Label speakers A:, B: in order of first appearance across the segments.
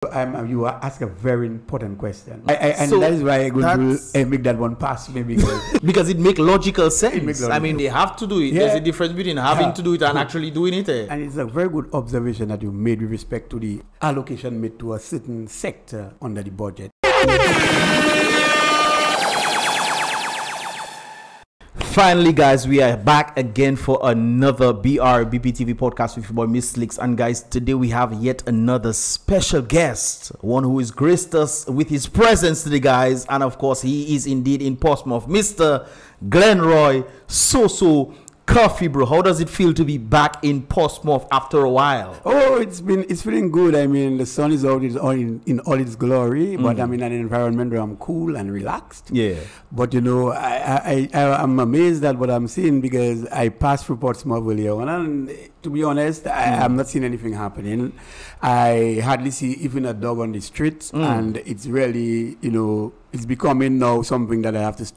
A: You ask a very important question, and that is why I'm going to make that one pass me
B: because it makes logical sense. I mean, they have to do it.
A: Yeah.
B: There's a difference between having to do it and actually doing it.
A: And it's a very good observation that you made with respect to the allocation made to a certain sector under the budget.
B: Finally, guys, we are back again for another BrBpTV podcast with your boy Miss Slicks. And guys, today we have yet another special guest, one who has graced us with his presence today, guys. And of course, he is indeed in Portsmouth, Mr. GLENROY SOSO CUFFY, bro. How does it feel to be back in Portsmouth after a while?
A: Oh, it's feeling good. I mean, the sun is out in all its glory, but I'm in an environment where I'm cool and relaxed.
B: Yeah.
A: But you know, I'm amazed at what I'm seeing because I passed through Portsmouth earlier on, and to be honest, I'm not seeing anything happening. I hardly see even a dog on the street, and it's really, you know, it's becoming now something that I have to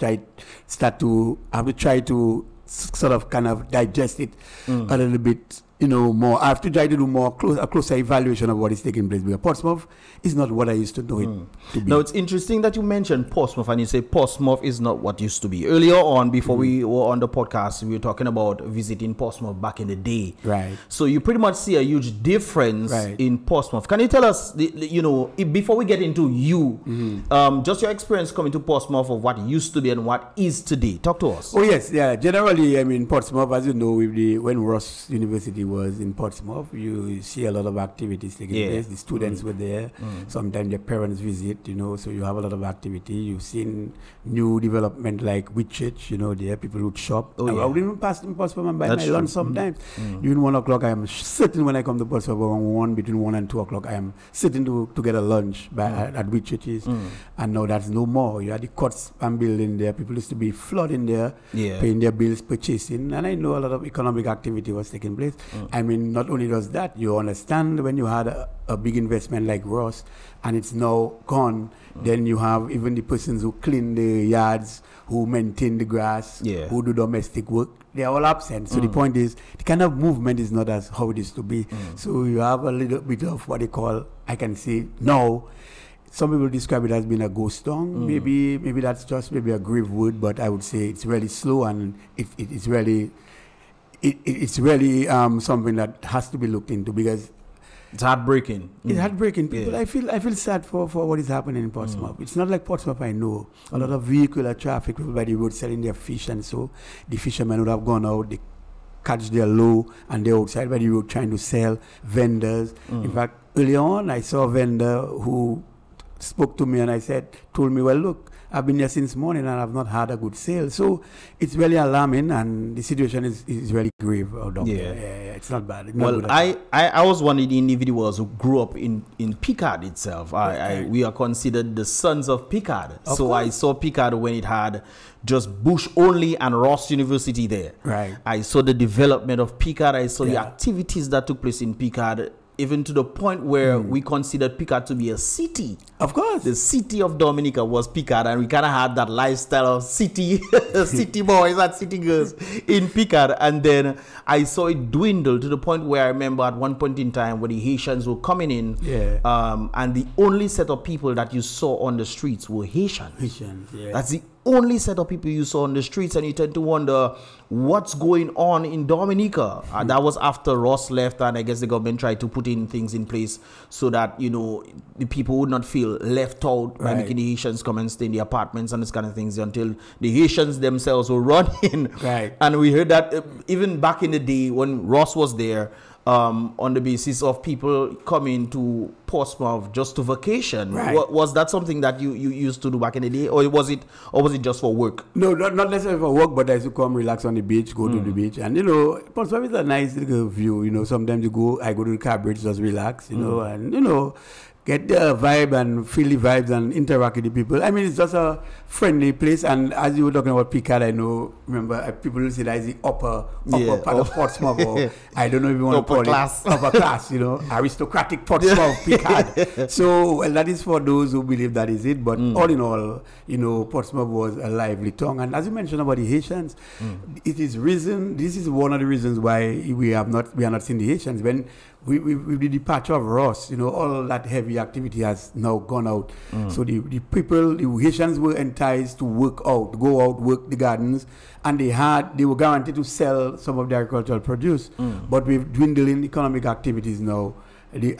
A: try to sort of kind of digest it a little bit, you know, more. I have to try to do a closer evaluation of what is taking place, because Portsmouth is not what I used to know it to be.
B: Now, it's interesting that you mentioned Portsmouth and you say Portsmouth is not what it used to be. Earlier on, before we were on the podcast, we were talking about visiting Portsmouth back in the day.
A: Right.
B: So you pretty much see a huge difference in Portsmouth. Can you tell us, you know, before we get into you, just your experience coming to Portsmouth of what used to be and what is today? Talk to us.
A: Oh, yes. Yeah. Generally, I mean, Portsmouth, as you know, when Ross University was in Portsmouth, you see a lot of activities taking place. The students were there. Sometimes their parents visit, you know, so you have a lot of activity. You've seen new development like Whitchurch, you know, there people would shop. I would even pass in Portsmouth and buy my lunch sometimes. During 1 o'clock, I am certain when I come to Portsmouth between 1 and 2 o'clock, I am sitting to get a lunch at Whitchurch's. And now that's no more. You had the Courts and building there. People used to be flooding there, paying their bills, purchasing. And I know a lot of economic activity was taking place. I mean, not only does that, you understand when you had a big investment like Ross and it's now gone, then you have even the persons who clean the yards, who maintain the grass, who do domestic work, they are all absent. So the point is, the kind of movement is not as how it used to be. So you have a little bit of what they call, I can say now, some people describe it as being a ghost town. Maybe that's just maybe a grave word, but I would say it's really slow and it's really something that has to be looked into, because
B: it's heartbreaking.
A: It's heartbreaking. People, I feel sad for what is happening in Portsmouth. It's not like Portsmouth I know. A lot of vehicular traffic, people by the road selling their fish, and so the fishermen would have gone out, they catch their low, and they're outside by the road trying to sell. Vendors. In fact, early on, I saw a vendor who spoke to me and told me, well, look, I've been here since morning and I've not had a good sale. So it's really alarming, and the situation is really grave out there. Yeah, it's not bad. It's
B: well,
A: not
B: I was one of the individuals who grew up in Picard itself. We are considered the sons of Picard. So I saw Picard when it had just Bush only and Ross University there.
A: Right.
B: I saw the development of Picard. I saw the activities that took place in Picard, even to the point where we considered Picard to be a city.
A: Of course.
B: The city of Dominica was Picard, and we kind of had that lifestyle of city boys and city girls in Picard. And then I saw it dwindle to the point where I remember at one point in time where the Haitians were coming in, and the only set of people that you saw on the streets were Haitians. That's the only set of people you saw on the streets, and you tend to wonder what's going on in Dominica. That was after Ross left, and I guess the government tried to put in things in place so that, you know, the people would not feel left out by making the Haitians come and stay in the apartments and this kind of things, until the Haitians themselves were running. And we heard that even back in the day when Ross was there, on the basis of people coming to Portsmouth just to vacation. Was that something that you used to do back in the day, or was it just for work?
A: No, not necessarily for work, but I used to come relax on the beach, go to the beach, and you know, Portsmouth is a nice little view. You know, sometimes I go to the car bridge, just relax, you know, and you know, get the vibe and feel the vibes and interact with the people. I mean, it's just a friendly place. And as you were talking about Picard, I know, remember, people will say that is the upper part of Portsmouth, or I don't know if you want to call it upper class, you know, aristocratic Portsmouth, Picard. So, well, that is for those who believe that is it. But all in all, you know, Portsmouth was a lively town. And as you mentioned about the Haitians, this is one of the reasons why we are not seeing the Haitians. with the departure of Ross, you know, all that heavy activity has now gone out. So the people, the Haitians were enticed to go out, work the gardens, and they were guaranteed to sell some of the agricultural produce. But with dwindling economic activities now,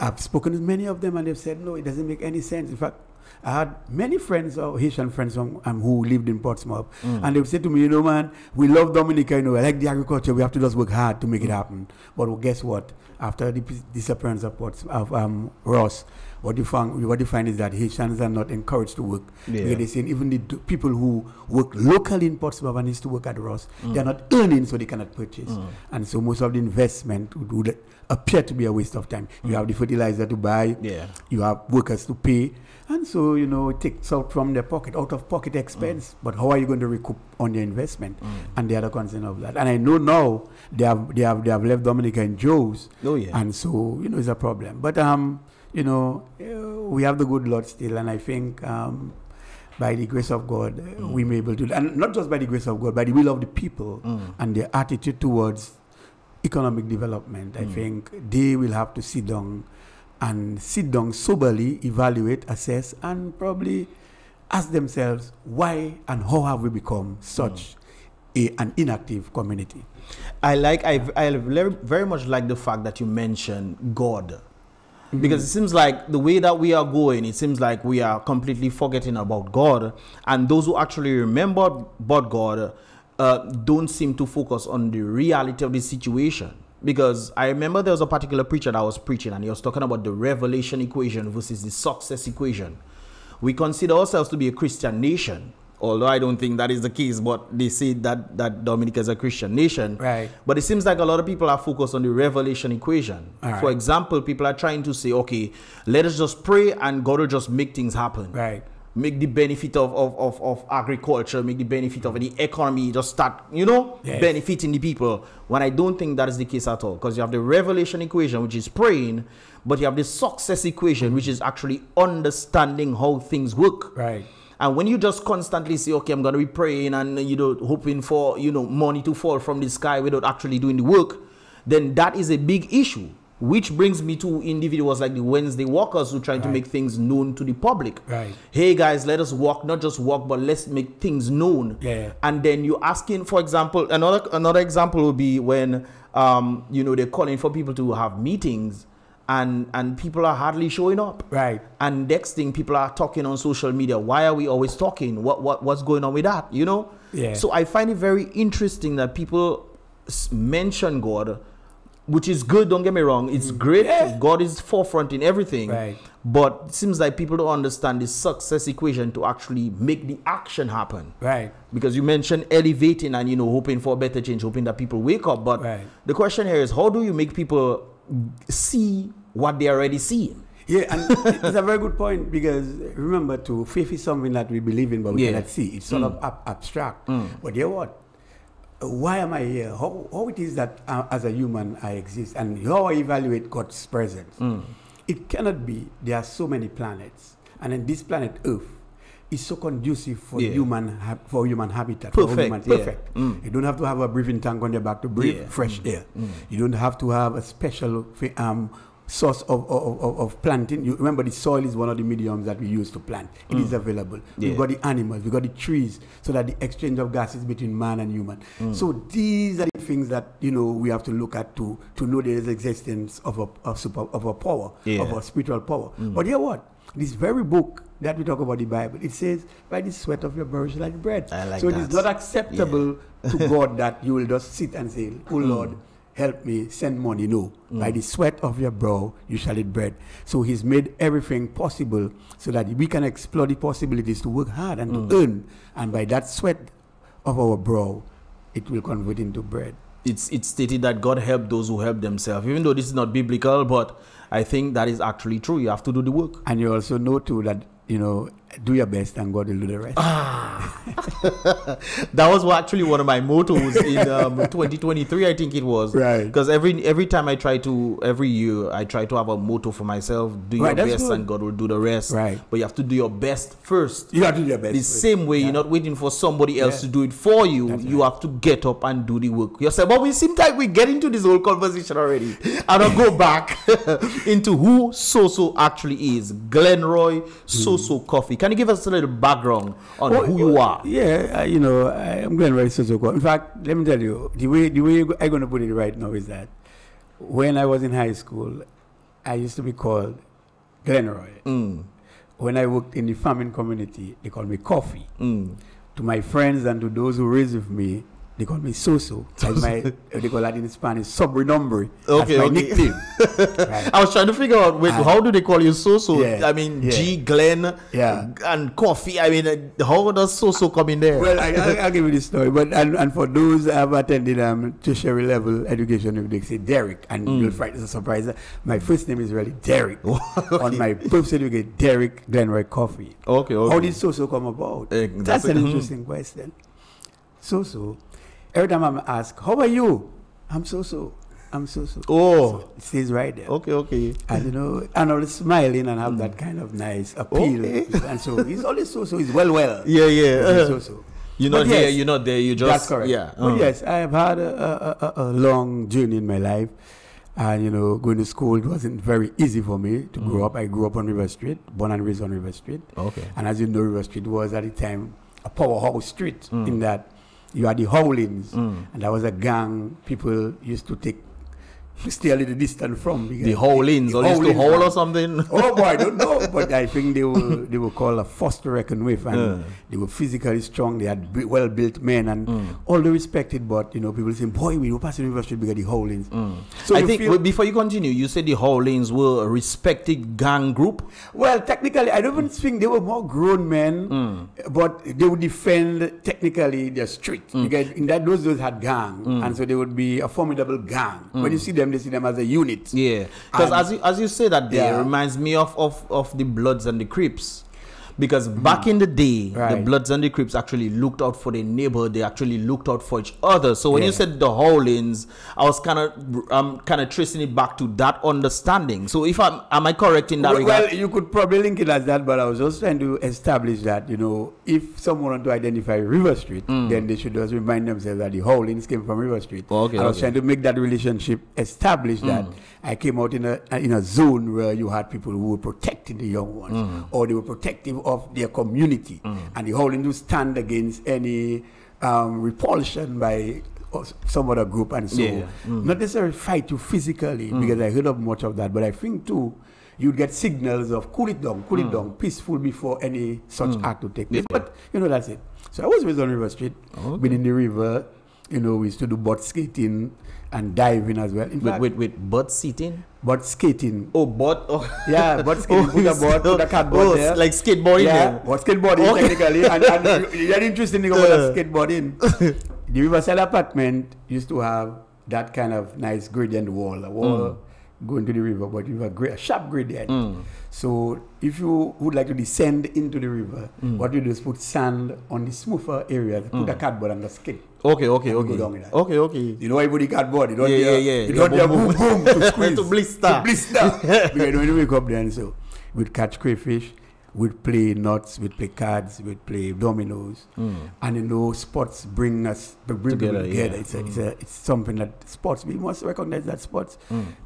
A: I've spoken to many of them, and they've said, no, it doesn't make any sense. In fact, I had many friends, or Haitian friends who lived in Portsmouth, and they would say to me, you know, man, we love Dominica, you know, I like the agriculture, we have to just work hard to make it happen. But guess what? After the disappearance of Ross, what you find is that Haitians are not encouraged to work. Because they say even the people who work locally in Portsmouth and used to work at Ross, they are not earning, so they cannot purchase. And so most of the investment would appear to be a waste of time. You have the fertilizer to buy, you have workers to pay, and so, you know, it takes out from their pocket, out of pocket expense. But how are you going to recoup on your investment? And the other concern of that. And I know now they have left Dominica in Joe's. And so, you know, it's a problem. But you know, we have the good Lord still, and I think by the grace of God, we may be able to, and not just by the grace of God, by the will of the people and their attitude towards economic development. I think they will have to sit down soberly, evaluate, assess, and probably ask themselves why and how have we become such an inactive community. I
B: very much like the fact that you mentioned God. Because it seems like the way that we are going, it seems like we are completely forgetting about God. And those who actually remember about God don't seem to focus on the reality of the situation. Because I remember there was a particular preacher that was preaching, and he was talking about the revelation equation versus the success equation. We consider ourselves to be a Christian nation, although I don't think that is the case, but they say that Dominica is a Christian nation.
A: Right.
B: But it seems like a lot of people are focused on the revelation equation. For example, people are trying to say, okay, let us just pray and God will just make things happen.
A: Right.
B: Make the benefit of agriculture, make the benefit of the economy, just start, you know, benefiting the people. When I don't think that is the case at all. Because you have the revelation equation, which is praying, but you have the success equation, which is actually understanding how things work.
A: Right.
B: And when you just constantly say, okay, I'm going to be praying and, you know, hoping for, you know, money to fall from the sky without actually doing the work, then that is a big issue. Which brings me to individuals like the Wednesday walkers who try to make things known to the public. Hey guys, let us walk, not just walk, but let's make things known. And then you're asking, for example, another example would be when you know, they're calling for people to have meetings and people are hardly showing up. And next thing, people are talking on social media. Why are we always talking? What's going on with that? You know? So I find it very interesting that people mention God, which is good, don't get me wrong. It's great. God is forefront in everything. But it seems like people don't understand the success equation to actually make the action happen. Because you mentioned elevating and, you know, hoping for a better change, hoping that people wake up. But the question here is, how do you make people see what they already see?
A: And it's a very good point, because remember, faith is something that we believe in, but we cannot see. It's sort of abstract. But you know what? Why am I here? How it is that as a human I exist, and how I evaluate God's presence? It cannot be. There are so many planets, and then this planet Earth is so conducive for human habitat. Perfect. You don't have to have a breathing tank on your back to breathe fresh air. You don't have to have a special source of planting. You remember, the soil is one of the mediums that we use to plant. It is available. We've got the animals, we've got the trees, so that the exchange of gases between man and human. So these are the things that, you know, we have to look at to know there is existence of a power, of a spiritual power. But you know what? This very book that we talk about, the Bible, it says, by the sweat of your brow shall like bread. So it is not acceptable to God that you will just sit and say, oh Lord, help me, send money. No. By the sweat of your brow, you shall eat bread. So he's made everything possible so that we can explore the possibilities to work hard and to earn. And by that sweat of our brow, it will convert into bread.
B: It's stated that God helped those who help themselves. Even though this is not biblical, but I think that is actually true. You have to do the work.
A: And you also know too that, you know, do your best and God will do the rest.
B: That was actually one of my mottos in 2023, I think it was.
A: Right.
B: Because every time every year I try to have a motto for myself: do your best and God will do the rest.
A: Right.
B: But you have to do your best first.
A: You have to do your best.
B: The same way, you're not waiting for somebody else to do it for you.
A: That's
B: you have to get up and do the work yourself. But we seem like we get into this whole conversation already. And I'll go back into who Soso actually is. GLENROY SOSO CUFFY. Can you give us a little background on who you are?
A: Yeah, you know, I'm GLENROY SOSO CUFFY. In fact, let me tell you, the way I'm going to put it right now is that when I was in high school, I used to be called GLENROY. When I worked in the farming community, they called me Coffee. To my friends and to those who raised with me, they call me Soso. They call that in Spanish, sobrenombre.
B: Okay,
A: that's my nickname.
B: Right. I was trying to figure out, how do they call you Soso?
A: Yeah,
B: I mean, G, Glen, and Coffee. I mean, how does Soso come in there?
A: Well, I'll give you this story. But and for those who have attended tertiary level education, they say Derek, and you'll find it's a surprise. My first name is really Derek. On my birth certificate, Derek GLENROY CUFFY.
B: Okay.
A: How did Soso come about? That's an interesting question. Soso. Every time I'm asked, how are you? I'm Soso. Oh. So it stays right there.
B: Okay.
A: And you know, and I was smiling and have that kind of nice appeal. And so he's always Soso. He's well.
B: Yeah.
A: Soso.
B: You're not here, you're not there, you just...
A: That's correct.
B: Yeah.
A: But yes, I have had a long journey in my life. And, you know, going to school, it wasn't very easy for me to grow up. I grew up on River Street, born and raised on River Street.
B: Okay.
A: And as you know, River Street was at the time a powerhouse street in that you had the Howlings, and that was a gang people used to stay a little distant from.
B: The Howlings, or used to howl or something?
A: Oh boy, I don't know, but I think they were called a force to reckon with, and they were physically strong. They had well-built men, and all they respected. But you know, people say, "Boy, we were passing River Street because the Howlings."
B: So I think before you continue, you said the Howlings were a respected gang group.
A: Well, technically, I don't even think they were more grown men, but they would defend technically their street because in those days had gang, and so they would be a formidable gang. When you see them, they see them as a unit.
B: Yeah, because as you say that, it reminds me of the Bloods and the Crips. Because back in the day, the Bloods and the Crips actually looked out for their neighborhood. They actually looked out for each other. So when you said the Howlings, I was kind of tracing it back to that understanding. So am I correct in that regard?
A: Well, you could probably link it as that, but I was just trying to establish that, you know, if someone wanted to identify River Street, then they should just remind themselves that the Howlings came from River Street. I was trying to make that relationship establish that I came out in a zone where you had people who were protecting the young ones, or they were protective of their community, and the Howlings would stand against any repulsion by some other group, and so not necessarily fight you physically, because I heard of much of that, but I think too you'd get signals of cool it down, peaceful before any such act to take place. But you know, that's it. So I was raised on River Street, been in the river. You know, we used to do butt skating and diving as well. In fact,
B: butt seating?
A: Butt skating.
B: Oh, butt? Oh.
A: Yeah, butt skating. Put a cardboard there.
B: Like skateboarding?
A: Yeah, butt skateboarding technically. And the interesting thing about skateboarding, the Riverside apartment used to have that kind of nice gradient wall. A wall going to the river, but you have a sharp gradient. So if you would like to descend into the river, what you do is put sand on the smoother areas, put a cardboard on the skid.
B: Okay.
A: You know why you put the cardboard? You don't you don't boom to squeeze.
B: To blister.
A: Because when you wake up there, and so we'd catch crayfish, we'd play nuts, we'd play cards, we'd play dominoes, and you know, sports bring people together. It's something that sports, we must recognize that sports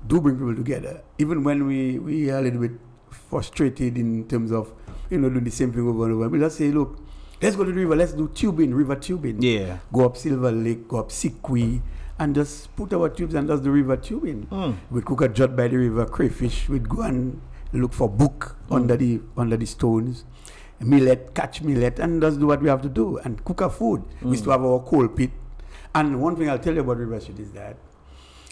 A: do bring people together. Even when we are a little bit frustrated in terms of, you know, doing the same thing over and over, we just say, look, let's go to the river, let's do river tubing. Yeah. Go up Silver Lake, go up Sikwi, and just put our tubes and just do river tubing. We'd cook a jut by the river, crayfish, we'd go and look for book under the stones, millet, catch millet, and just do what we have to do, and cook our food. We used to have our coal pit. And one thing I'll tell you about River Street is that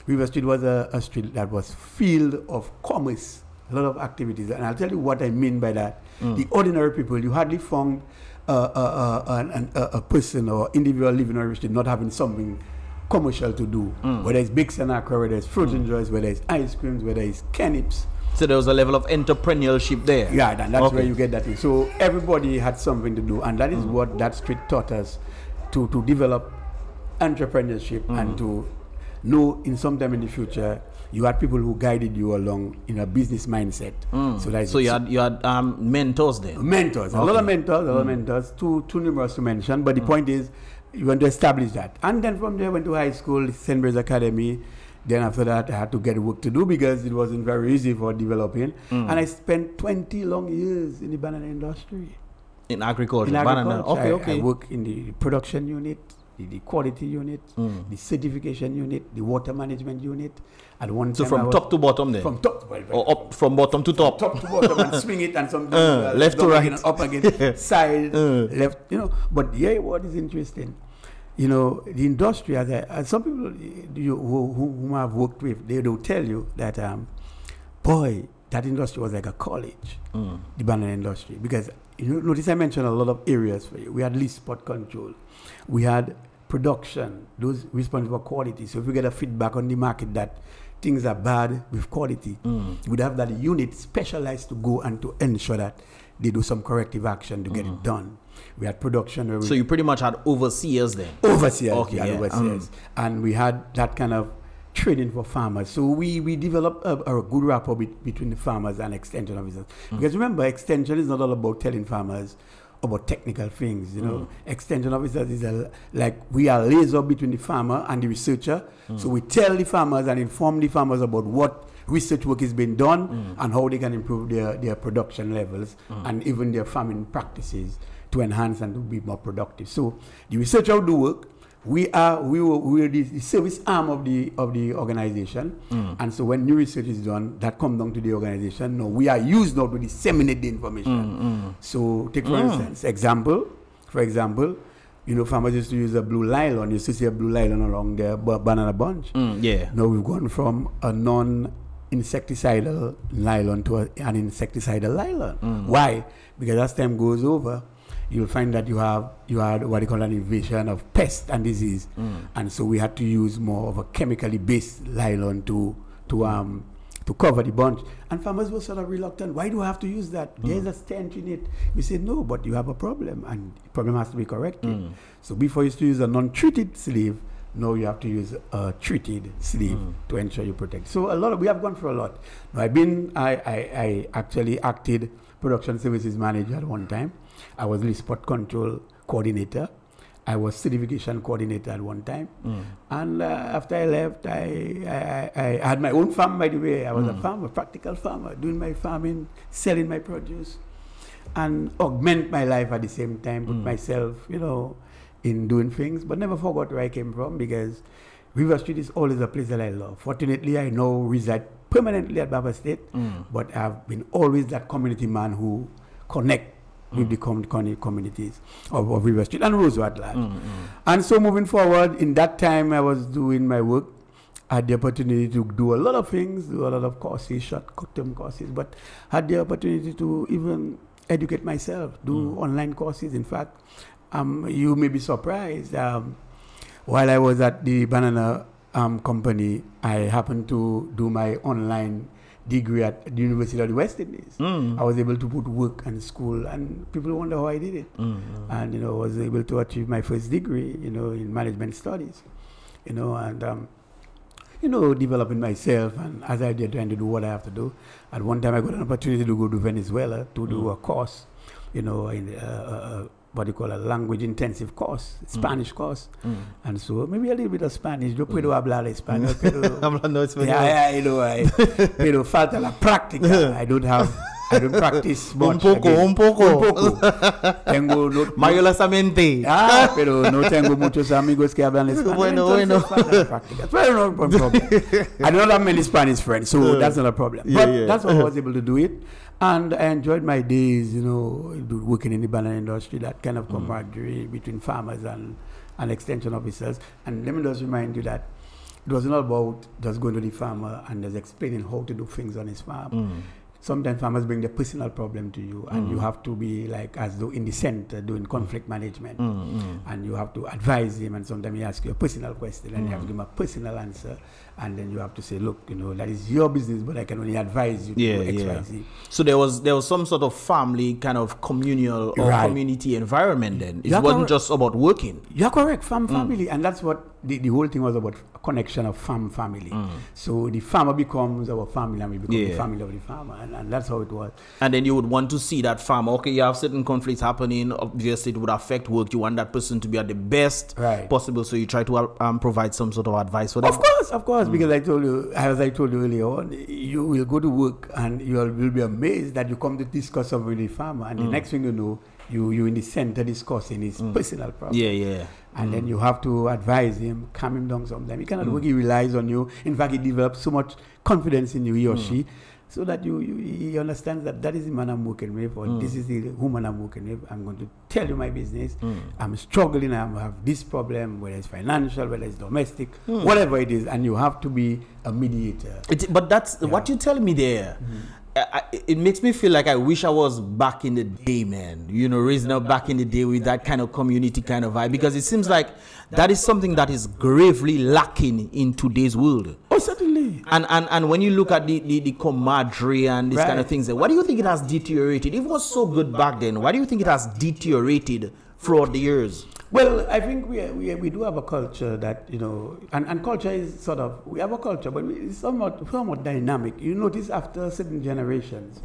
A: River Street was a street that was filled of commerce, a lot of activities. And I'll tell you what I mean by that. The ordinary people, you hardly found a person or individual living on River Street not having something commercial to do. Whether it's Bix and Aqua, whether it's Fruit and Joys, whether it's ice creams, whether it's cannips,
B: So there was a level of entrepreneurship there.
A: Yeah, and that's where you get that thing. So everybody had something to do, and that is what that street taught us, to develop entrepreneurship and to know in some time in the future you had people who guided you along in a business mindset. So
B: you had mentors then.
A: Mentors, a lot of mentors, too numerous to mention. But the point is, you want to establish that, and then from there went to high school, St. Mary's Academy. Then after that, I had to get work to do because it wasn't very easy for developing. And I spent 20 long years in the banana industry.
B: In agriculture.
A: Banana.
B: Okay.
A: I work in the production unit, the quality unit, the certification unit, the water management unit. At one time,
B: so from top to bottom then?
A: From top to bottom.
B: Or up from bottom to top?
A: Top to bottom and swing it and sometimes
B: left to right.
A: Again, up again, side, left, But here what is interesting, the industry, as some people whom I've worked with, they don't tell you that, boy, that industry was like a college, the banana industry. Because, notice I mentioned a lot of areas for you. We had least spot control. We had production, those responsible for quality. So if we get a feedback on the market that things are bad with quality, we'd have that unit specialized to go and to ensure that they do some corrective action to get it done. We had production.
B: So you pretty much had overseers then?
A: Overseers,
B: okay,
A: overseers. And we had that kind of training for farmers. So we developed a good rapport between the farmers and extension officers. Because remember, extension is not all about telling farmers about technical things, Extension officers is like we are liaison between the farmer and the researcher. So we tell the farmers and inform the farmers about what research work is being done and how they can improve their production levels and even their farming practices to enhance and to be more productive. So the researcher will do work. We are the service arm of the organization, and so when new research is done, that comes down to the organization. No, we are used now to disseminate the information. So take for instance, for example, farmers used to use a blue nylon. You used to see a blue nylon along their banana bunch. Now we've gone from a non-insecticidal nylon to an insecticidal nylon. Why? Because as time goes over, you'll find that you had what they call an invasion of pest and disease, and so we had to use more of a chemically based nylon to cover the bunch. And farmers were sort of reluctant. Why do I have to use that? There's a stench in it. We said no, but you have a problem, and the problem has to be corrected. So before you used to use a non-treated sleeve, now you have to use a treated sleeve to ensure you protect. So we have gone through a lot. Now, I actually acted production services manager at one time. I was least spot control coordinator. I was certification coordinator at one time. And after I left, I had my own farm, by the way. I was a farmer, practical farmer, doing my farming, selling my produce, and augment my life at the same time, put myself, in doing things, but never forgot where I came from, because River Street is always a place that I love. Fortunately, I now reside permanently at Baba State, but I've been always that community man who connect with the communities of River Street and Roseau at large. And so moving forward, in that time I was doing my work, I had the opportunity to do a lot of things, do a lot of courses, short-term courses, but had the opportunity to even educate myself, do online courses. In fact, you may be surprised, while I was at the banana company, I happened to do my online degree at the University of the West Indies. I was able to put work and school, and people wonder how I did it. And I was able to achieve my first degree, in management studies, and developing myself, and as I did, trying to do what I have to do. At one time, I got an opportunity to go to Venezuela to do a course, in what you call a language intensive course, Spanish course. And so maybe a little bit of Spanish. Yo puedo hablar español, pero pero falta la práctica. I don't practice much.
B: Un poco.
A: Tengo
B: Mayorosamente.
A: Pero no tengo muchos amigos que hablan español.
B: Bueno.
A: Pero no problem. I don't have many Spanish friends, so that's not a problem. But that's how I was able to do it. And I enjoyed my days, working in the banana industry, that kind of camaraderie between farmers and extension officers. And let me just remind you that it was not about just going to the farmer and just explaining how to do things on his farm. sometimes farmers bring their personal problem to you, and you have to be like as though in the center doing conflict management, and you have to advise him, and sometimes he asks you a personal question, and you have to give him a personal answer, and then you have to say, look, you know, that is your business, but I can only advise you to X, Y, Z.
B: So there was some sort of family kind of communal or community environment then. It wasn't just about working.
A: You're correct, family, and that's what the whole thing was about, a connection of family. So the farmer becomes our family, and we become the family of the farmer, and that's how it was.
B: And then you would want to see that farmer, okay, you have certain conflicts happening, obviously it would affect work, you want that person to be at the best possible, so you try to provide some sort of advice for them.
A: Of course, because I told you, as I told you earlier on, you will go to work and you will be amazed that you come to discuss something with the farmer, and the next thing you know, you in the center discussing his personal problem. And then you have to advise him, calm him down sometimes. He cannot work, he relies on you. In fact, he develops so much confidence in you, he or she, so that he understands that is the man I'm working with, or this is the woman I'm working with. I'm going to tell you my business. I'm struggling, I have this problem, whether it's financial, whether it's domestic, whatever it is, and you have to be a mediator.
B: But that's what you tell me there. It makes me feel like I wish I was back in the day, man. You know, raising up back in the day with that kind of community kind of vibe, because it seems like that is something that is gravely lacking in today's world.
A: Oh, certainly.
B: And when you look at the COMRADRY and these kind of things, what do you think it has deteriorated? It was so good back then. Why do you think it has deteriorated throughout the years?
A: Well, I think we do have a culture that, you know, and culture is sort of, we have a culture, but it's somewhat dynamic. You notice after certain generations,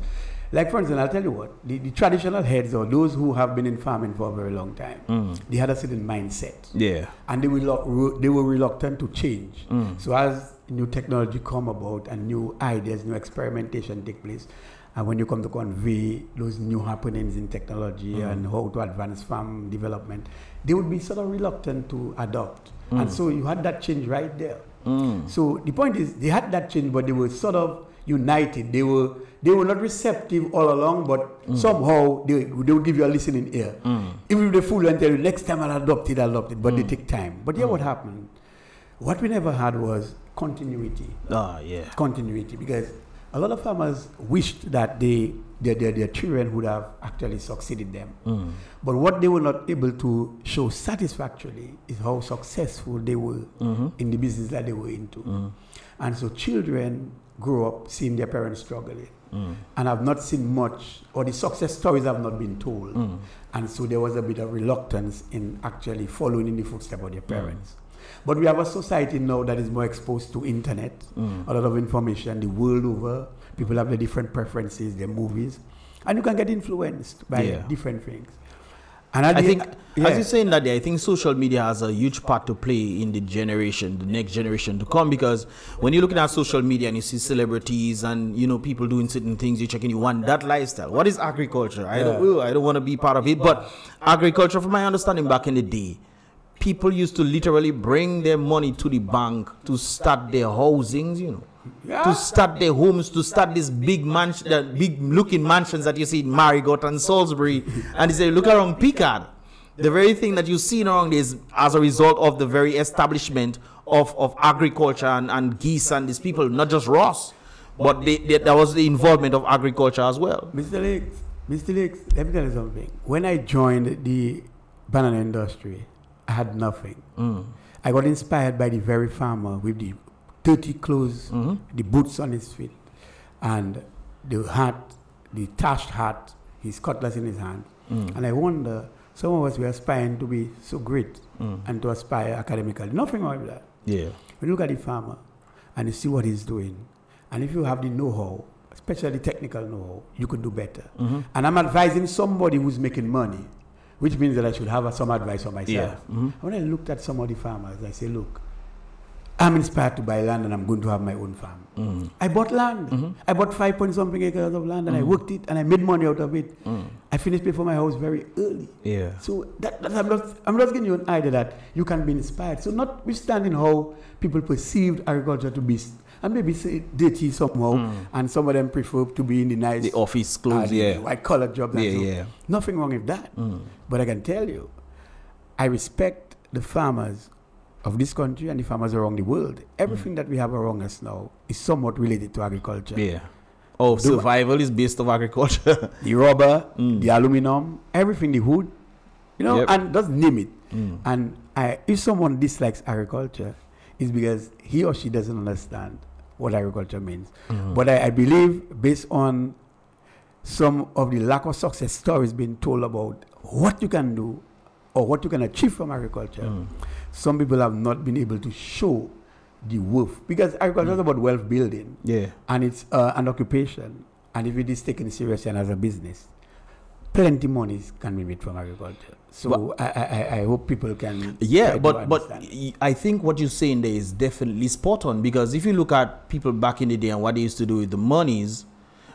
A: like for instance, I'll tell you what, the traditional heads, or those who have been in farming for a very long time, they had a certain mindset. And they were reluctant to change. So as new technology come about and new ideas, new experimentation take place, and when you come to convey those new happenings in technology and how to advance farm development, they would be sort of reluctant to adopt. And so you had that change right there. So the point is, they had that change, but they were sort of united. They were not receptive all along, but somehow they would give you a listening ear. Even if they fool and tell you, next time I'll adopt it, but they take time. But what happened? What we never had was continuity. Continuity, because a lot of farmers wished that their children would have actually succeeded them. But what they were not able to show satisfactorily is how successful they were in the business that they were into. And so children grow up seeing their parents struggling and have not seen much, or the success stories have not been told. And so there was a bit of reluctance in actually following in the footsteps of their parents. But we have a society now that is more exposed to internet, a lot of information the world over. People have their different preferences, their movies, and you can get influenced by different things. And
B: I think, as you're saying that, I think social media has a huge part to play in the next generation to come, because when you're looking at social media and you see celebrities and, you know, people doing certain things, you're checking, you want that lifestyle. What is agriculture? I don't want to be part of it, but agriculture, from my understanding back in the day, people used to literally bring their money to the bank to start their housings, you know, to start their homes, to start these big looking mansions that you see in Marigot and Salisbury. And they say, look around Picard. The very thing that you see around is as a result of the very establishment of agriculture and geese and these people, not just Ross, but there was the involvement of agriculture as well.
A: Mr. Lakes, let me tell you something. When I joined the banana industry, I had nothing. I got inspired by the very farmer with the dirty clothes, the boots on his feet, and the hat, the tashed hat, his cutlass in his hand. And I wonder, some of us were aspiring to be so great and to aspire academically. Nothing wrong with that. When you look at the farmer and you see what he's doing, and if you have the know-how, especially technical know-how, you could do better. And I'm advising somebody who's making money, which means that I should have some advice for myself. When I looked at some of the farmers, I say, look, I'm inspired to buy land and I'm going to have my own farm. I bought land. I bought 5 point something acres of land and I worked it and I made money out of it. I finished paying for my house very early. So I'm just giving you an idea that you can be inspired. So notwithstanding how people perceived agriculture to be, and maybe say dirty somehow, and some of them prefer to be in the nice
B: the office clothes,
A: white collar jobs. Nothing wrong with that. But I can tell you, I respect the farmers of this country and the farmers around the world. Everything that we have around us now is somewhat related to agriculture.
B: Oh, survival is based on agriculture.
A: The rubber, the aluminum, everything, the wood, you know, and just name it. And if someone dislikes agriculture, it's because he or she doesn't understand what agriculture means. But I believe, based on some of the lack of success stories being told about what you can do or what you can achieve from agriculture, some people have not been able to show the worth, because agriculture is about wealth building, and it's an occupation, and if it is taken seriously and as a business, plenty money can be made from agriculture. So I hope people can
B: but I think what you're saying there is definitely spot on, because if you look at people back in the day and what they used to do with the monies,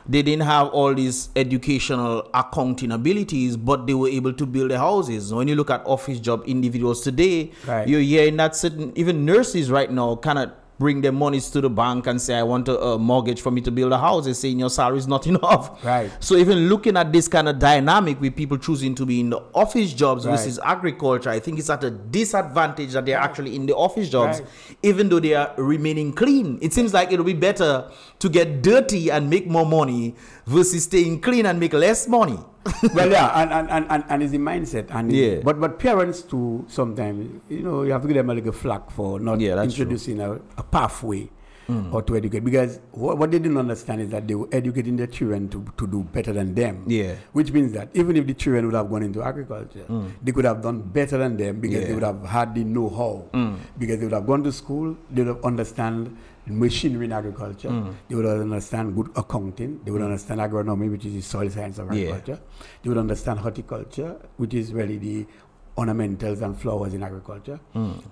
B: they didn't have all these educational accounting abilities, but they were able to build their houses. When you look at office job individuals today, you're hearing that certain, even nurses right now cannot bring their monies to the bank and say, I want a mortgage for me to build a house. They're saying your salary is not enough. So even looking at this kind of dynamic with people choosing to be in the office jobs versus agriculture, I think it's at a disadvantage that they're actually in the office jobs, even though they are remaining clean. It seems like it'll be better to get dirty and make more money versus staying clean and make less money.
A: Well, and it's the mindset. And but parents too, sometimes, you know, you have to give them a little flack for not introducing a pathway or to educate, because what they didn't understand is that they were educating their children to do better than them. Which means that even if the children would have gone into agriculture, they could have done better than them, because they would have had the know-how, because they would have gone to school, they would have understand machinery in agriculture, they would understand good accounting, they would understand agronomy, which is the soil science of agriculture, they would understand horticulture, which is really the ornamentals and flowers in agriculture,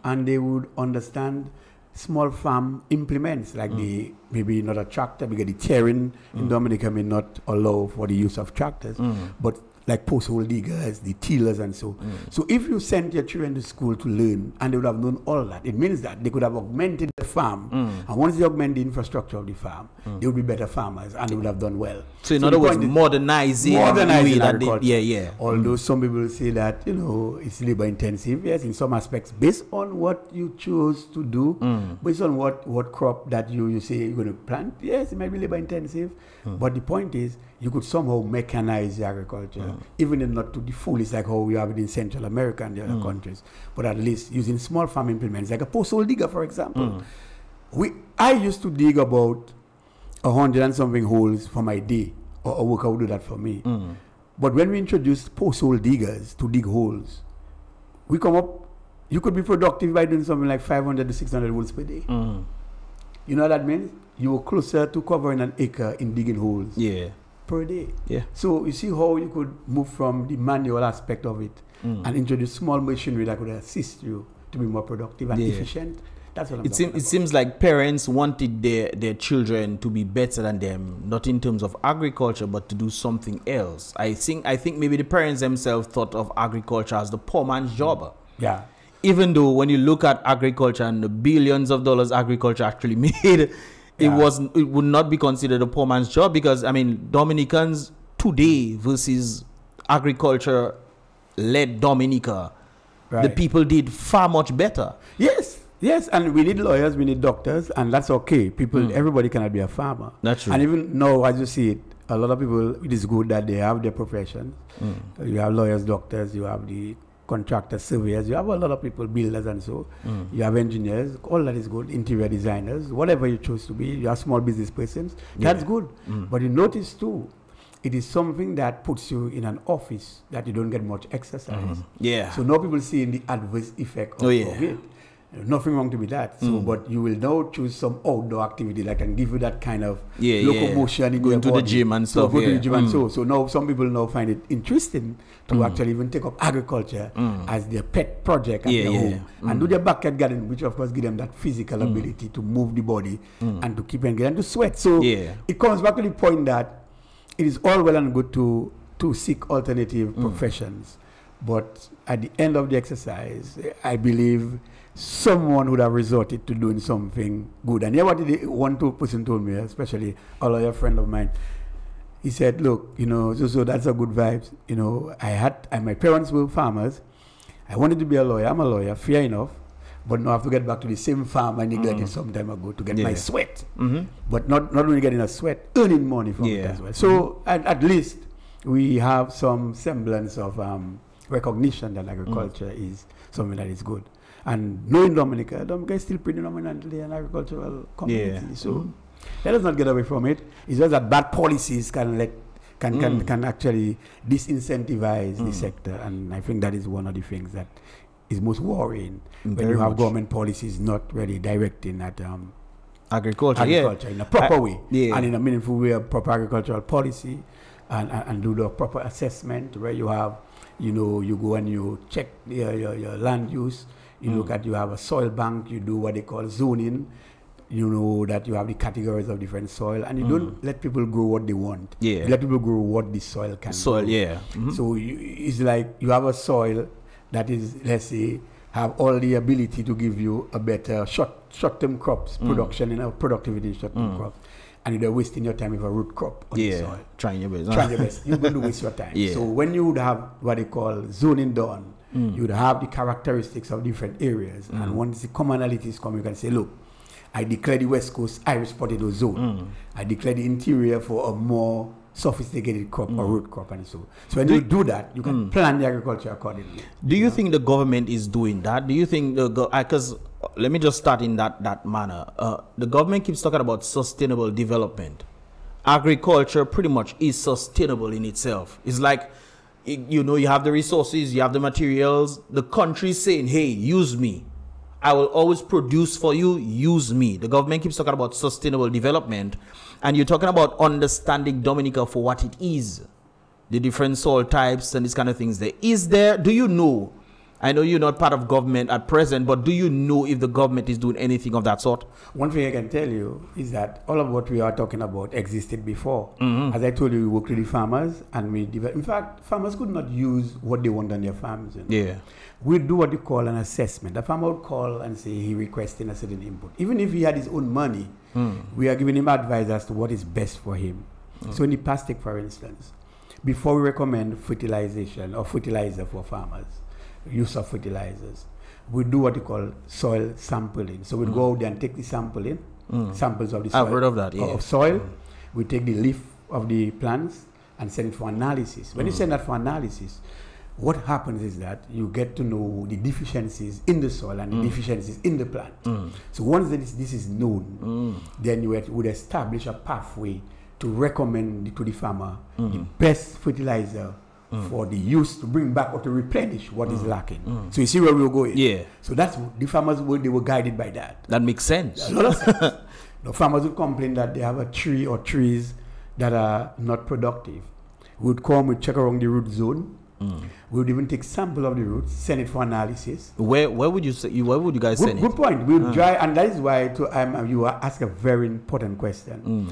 A: and they would understand small farm implements, like the maybe not a tractor, because the tearing in Dominica may not allow for the use of tractors, but like post-hole diggers, the tillers and so. So if you sent your children to school to learn, and they would have known all that, it means that they could have augmented the farm, and once they augment the infrastructure of the farm, they would be better farmers, and they would have done well.
B: So in other words, modernizing
A: agriculture. Although some people say that, you know, it's labor intensive, yes, in some aspects, based on what you chose to do, based on what crop that you say you're going to plant, yes, it might be labor intensive, but the point is, you could somehow mechanize the agriculture, even if not to the fullest, like how we have it in Central America and the other countries, but at least using small farm implements, like a post-hole digger, for example. I used to dig about 100 and something holes for my day, or a worker would do that for me. But when we introduced post-hole diggers to dig holes, we come up, you could be productive by doing something like 500 to 600 holes per day. You know what that means? You were closer to covering an acre in digging holes per day. So you see how you could move from the manual aspect of it and introduce small machinery that could assist you to be more productive and efficient. That's what I'm talking about. It
B: seems like parents wanted their children to be better than them, not in terms of agriculture, but to do something else. I think maybe the parents themselves thought of agriculture as the poor man's job. Even though when you look at agriculture and the billions of dollars agriculture actually made, it would not be considered a poor man's job, because I mean, Dominicans today versus agriculture-led Dominica, the people did far much better.
A: Yes, and we need lawyers, we need doctors, and that's okay. People, everybody cannot be a farmer.
B: That's true.
A: And even now, as you see it, a lot of people, it is good that they have their profession. You have lawyers, doctors, you have the contractors, surveyors, you have a lot of people, builders and so. You have engineers, all that is good, interior designers, whatever you choose to be. You have small business persons, that's good. But you notice too, it is something that puts you in an office that you don't get much exercise. So now people see the adverse effect of it. Nothing wrong to be that. So, but you will now choose some outdoor activity that can give you that kind of locomotion in
B: going to the gym and stuff.
A: Go to the gym and so now some people now find it interesting to actually even take up agriculture as their pet project at their home and do their backyard garden, which of course give them that physical ability to move the body and to keep engaged and to sweat. So it comes back to the point that it is all well and good to seek alternative professions, but at the end of the exercise, I believe someone would have resorted to doing something good. And yeah, what one person told me, especially a lawyer friend of mine, he said, look, you know, so that's a good vibes. You know, my parents were farmers. I wanted to be a lawyer. I'm a lawyer, fair enough. but now I have to get back to the same farm I neglected some time ago to get my sweat. But not only getting a sweat, earning money from it as well. So at least we have some semblance of recognition that agriculture is something that is good. And knowing Dominica is still predominantly an agricultural community. So let us not get away from it. It's just that bad policies can actually disincentivize the sector, and I think that is one of the things that is most worrying when you have government policies not really directing at agriculture in a proper way and in a meaningful way, a proper agricultural policy, and do the proper assessment where you have, you go and you check your land use, you look at, you have a soil bank, you do what they call zoning. You know that you have the categories of different soil, and you don't let people grow what they want. You let people grow what the soil can grow. So it's like you have a soil that is, let's say, have all the ability to give you a better short-term crops, production and productivity in short-term crops, and you're wasting your time with a root crop on the soil. Trying your best. You're going to waste your time. So when you would have what they call zoning done, you would have the characteristics of different areas, and once the commonalities come, you can say, look, I declare the West Coast Irish potato zone. I declare the interior for a more sophisticated crop or root crop, and so. So when you do that, you can plan the agriculture accordingly.
B: Do you think the government is doing that? Do you think because let me just start in that manner. The government keeps talking about sustainable development. Agriculture pretty much is sustainable in itself. It's like, you have the resources, you have the materials. The country is saying, hey, use me. I will always produce for you, use me. The government keeps talking about sustainable development, and you're talking about understanding Dominica for what it is, the different soil types and these kind of things. Do you know, I know you're not part of government at present, but do you know if the government is doing anything of that sort?
A: One thing I can tell you is that all of what we are talking about existed before. As I told you, we worked with the farmers, and in fact, farmers could not use what they want on their farms. We do what you call an assessment. The farmer would call and say he requesting a certain input. Even if he had his own money, we are giving him advice as to what is best for him. So in the plastic, for instance, before we recommend fertilization or fertilizer for farmers, use of fertilizers, we do what you call soil sampling. So we go out there and take the sampling, samples of the soil.
B: I've heard of that,
A: of soil. We take the leaf of the plants and send it for analysis. When you send that for analysis, what happens is that you get to know the deficiencies in the soil and the deficiencies in the plant. So once this is known, then you would establish a pathway to recommend to the farmer the best fertilizer for the use to bring back or to replenish what is lacking. So you see where we're going. So that's the farmers they were guided by that.
B: That makes sense.
A: A lot of sense. The farmers would complain that they have a tree or trees that are not productive. We would come, we check around the root zone. We would even take sample of the roots, send it for analysis.
B: Where would you say? Where would you guys send it?
A: Good point. We would dry, and that is why you ask a very important question.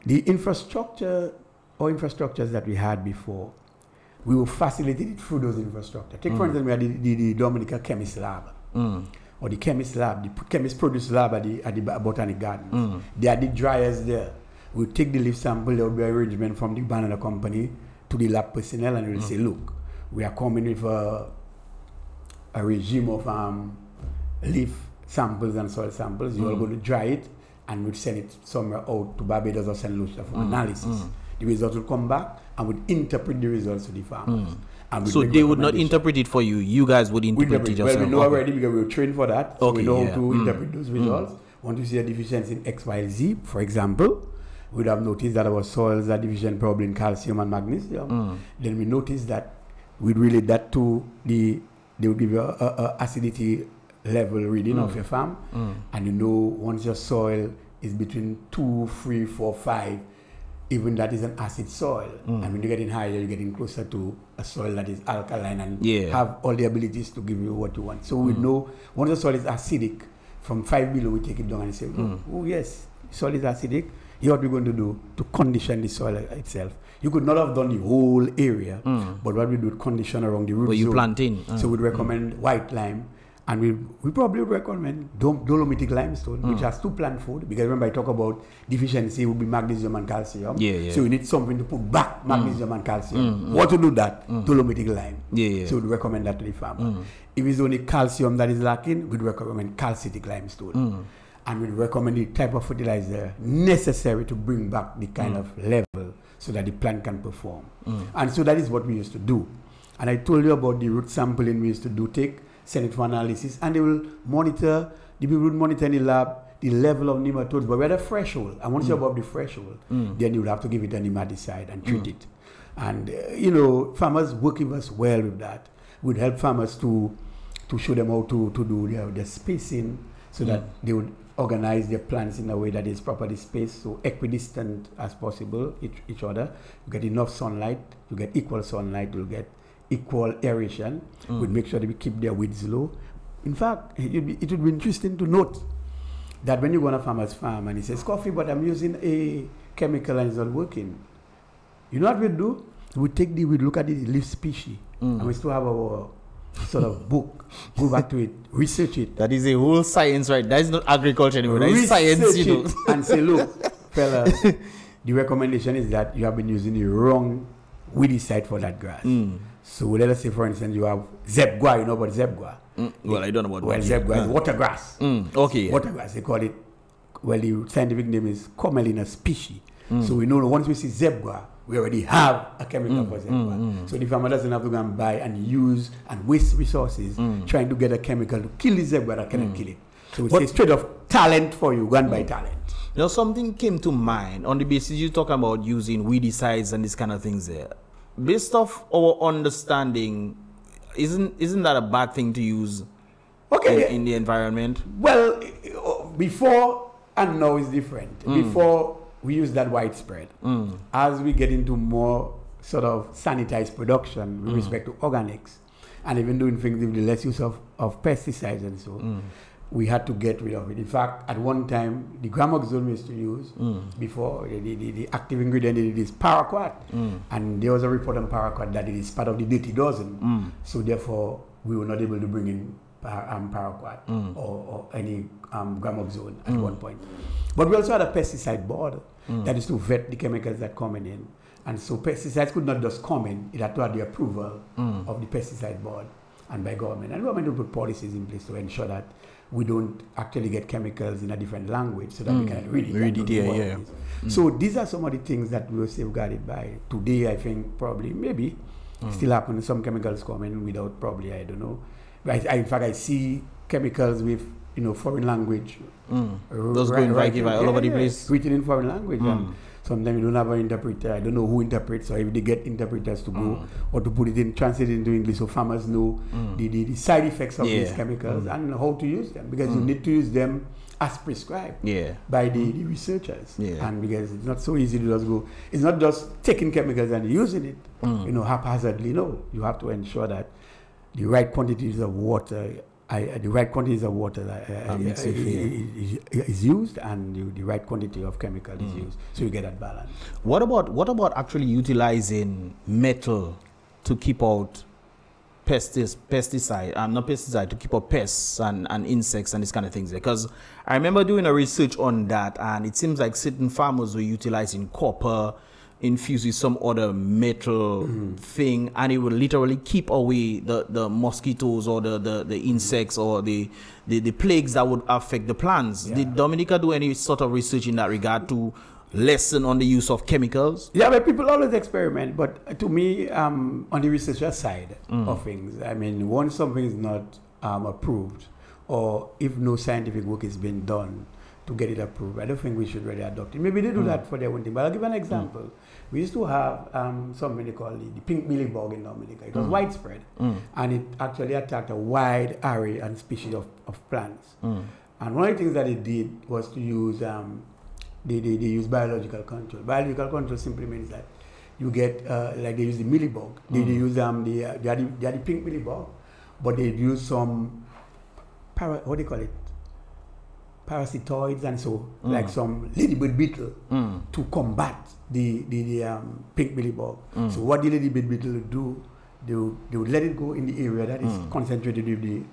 A: The infrastructure or infrastructures that we had before, we will facilitate it through those infrastructure. Take for instance, we had the Dominica chemist lab, or the chemist lab, the chemist produce lab at the botanic gardens. They had the dryers there. We take the leaf sample. There will be arrangement from the banana company to the lab personnel, and we'll say, look, we are coming with a regime of leaf samples and soil samples. You are going to dry it, and we'll send it somewhere out to Barbados or St. Lucia for analysis. The results will come back, and we'll interpret the results to the farmers.
B: So they would not interpret it for you. You guys would interpret it yourself.
A: Well, we know already because we were trained for that. So we know how to interpret those results. Want to see a deficiency in X, Y, Z, for example, we'd have noticed that our soils are deficient probably in calcium and magnesium. Then we noticed that we'd relate that to they would give you a acidity level reading of your farm. And you know, once your soil is between 2, 3, 4, 5, even that is an acid soil. And when you're getting higher, you're getting closer to a soil that is alkaline and have all the abilities to give you what you want. So we know once the soil is acidic, from 5 below, we take it down and say, oh yes, soil is acidic. Here's what we're going to do to condition the soil itself. You could not have done the whole area, but what we do, condition around the root zone.
B: You plant in.
A: So we'd recommend white lime And we probably recommend dolomitic limestone, which has 2 plant food. Because remember, I talk about deficiency would be magnesium and calcium. So you need something to put back magnesium and calcium. What to do that? Dolomitic lime. So we'd recommend that to the farmer. If it's only calcium that is lacking, we'd recommend calcitic limestone. And we'd recommend the type of fertilizer necessary to bring back the kind of level so that the plant can perform. And so that is what we used to do. And I told you about the root sampling we used to do, send it for analysis, and they will monitor, the people would monitor in the lab the level of nematodes, but we're at a threshold. And once you're above the threshold, then you would have to give it a nematicide and treat it. And, you know, farmers work with us well with that. Would help farmers to show them how to do their spacing so that they would organize their plants in a way that is properly spaced, so equidistant as possible each other. You get enough sunlight, you get equal sunlight, you'll get equal aeration. We'd make sure that we keep their weeds low. In fact, it would be interesting to note that when you go on a farmer's farm and he says, "Coffee, but I'm using a chemical and it's not working," you know what we do? We look at the leaf species, and we still have our sort of book, go back to it, research it.
B: That is a whole science, right? That is not agriculture anymore. That is science, you know.
A: And say, look, fella, the recommendation is that you have been using the wrong weedicide for that grass. So let us say, for instance, you have Zebgua. You know about Zebgua?
B: Well, I don't know about
A: that. Well, Zebgua is watergrass.
B: Okay.
A: Watergrass, they call it, well, the scientific name is Commelina species. So we know once we see Zebgua, we already have a chemical for Zebgua. So the farmer doesn't have to go and buy and use and waste resources trying to get a chemical to kill the Zebgua that cannot kill it. So it's straight off talent for you, go and buy talent.
B: You know, something came to mind on the basis you talk about using weedicides and these kind of things there. Based off our understanding, isn't that a bad thing to use in the environment?
A: Well, before and now is different. Before, we use that widespread. As we get into more sort of sanitized production with respect to organics, and even doing things with the less use of pesticides and so, we had to get rid of it. In fact, at one time, the gramoxone we used to use before, the active ingredient in it is paraquat. And there was a report on paraquat that it is part of the dirty dozen. So therefore, we were not able to bring in paraquat or any gramoxone at one point. But we also had a pesticide board that is to vet the chemicals that come in. And so pesticides could not just come in, it had to have the approval of the pesticide board and by government. And government will put policies in place to ensure that we don't actually get chemicals in a different language so that we can read it. So these are some of the things that we were safeguarded by. Today, I think probably, maybe, still happen. Some chemicals come in without probably, I don't know. In fact, I see chemicals with, you know, foreign language.
B: Those going all over the place.
A: Written in foreign language. And sometimes you don't have an interpreter. I don't know who interprets, or if they get interpreters to go or to put it in, translate it into English, so farmers know the side effects of these chemicals and how to use them, because you need to use them as prescribed by the researchers. And because it's not so easy to just go, it's not just taking chemicals and using it, you know, haphazardly. No, you have to ensure that the right quantities of water is used, and the right quantity of chemical is used, so you get that balance.
B: What about actually utilizing metal to keep out to keep out pests and insects and these kind of things? Because I remember doing a research on that, and it seems like certain farmers were utilizing copper infused with some other metal thing, and it will literally keep away the mosquitoes or the insects or the plagues that would affect the plants. Did Dominica do any sort of research in that regard to lessen on the use of chemicals?
A: Yeah, but people always experiment. But to me, on the researcher side of things, I mean, once something is not approved, or if no scientific work is being done to get it approved, I don't think we should really adopt it. Maybe they do that for their own thing, but I'll give an example. We used to have something they call the pink mealybug in Dominica. It was widespread, and it actually attacked a wide array and species of plants. And one of the things that they did was to use, they use biological control. Biological control simply means that you get, like they use the mealybug. They use they had the pink mealybug, but they use some, what do you call it? Parasitoids and so, like some ladybird beetle to combat the pink mealybug. So what the ladybird beetle would do, they would let it go in the area that is concentrated with the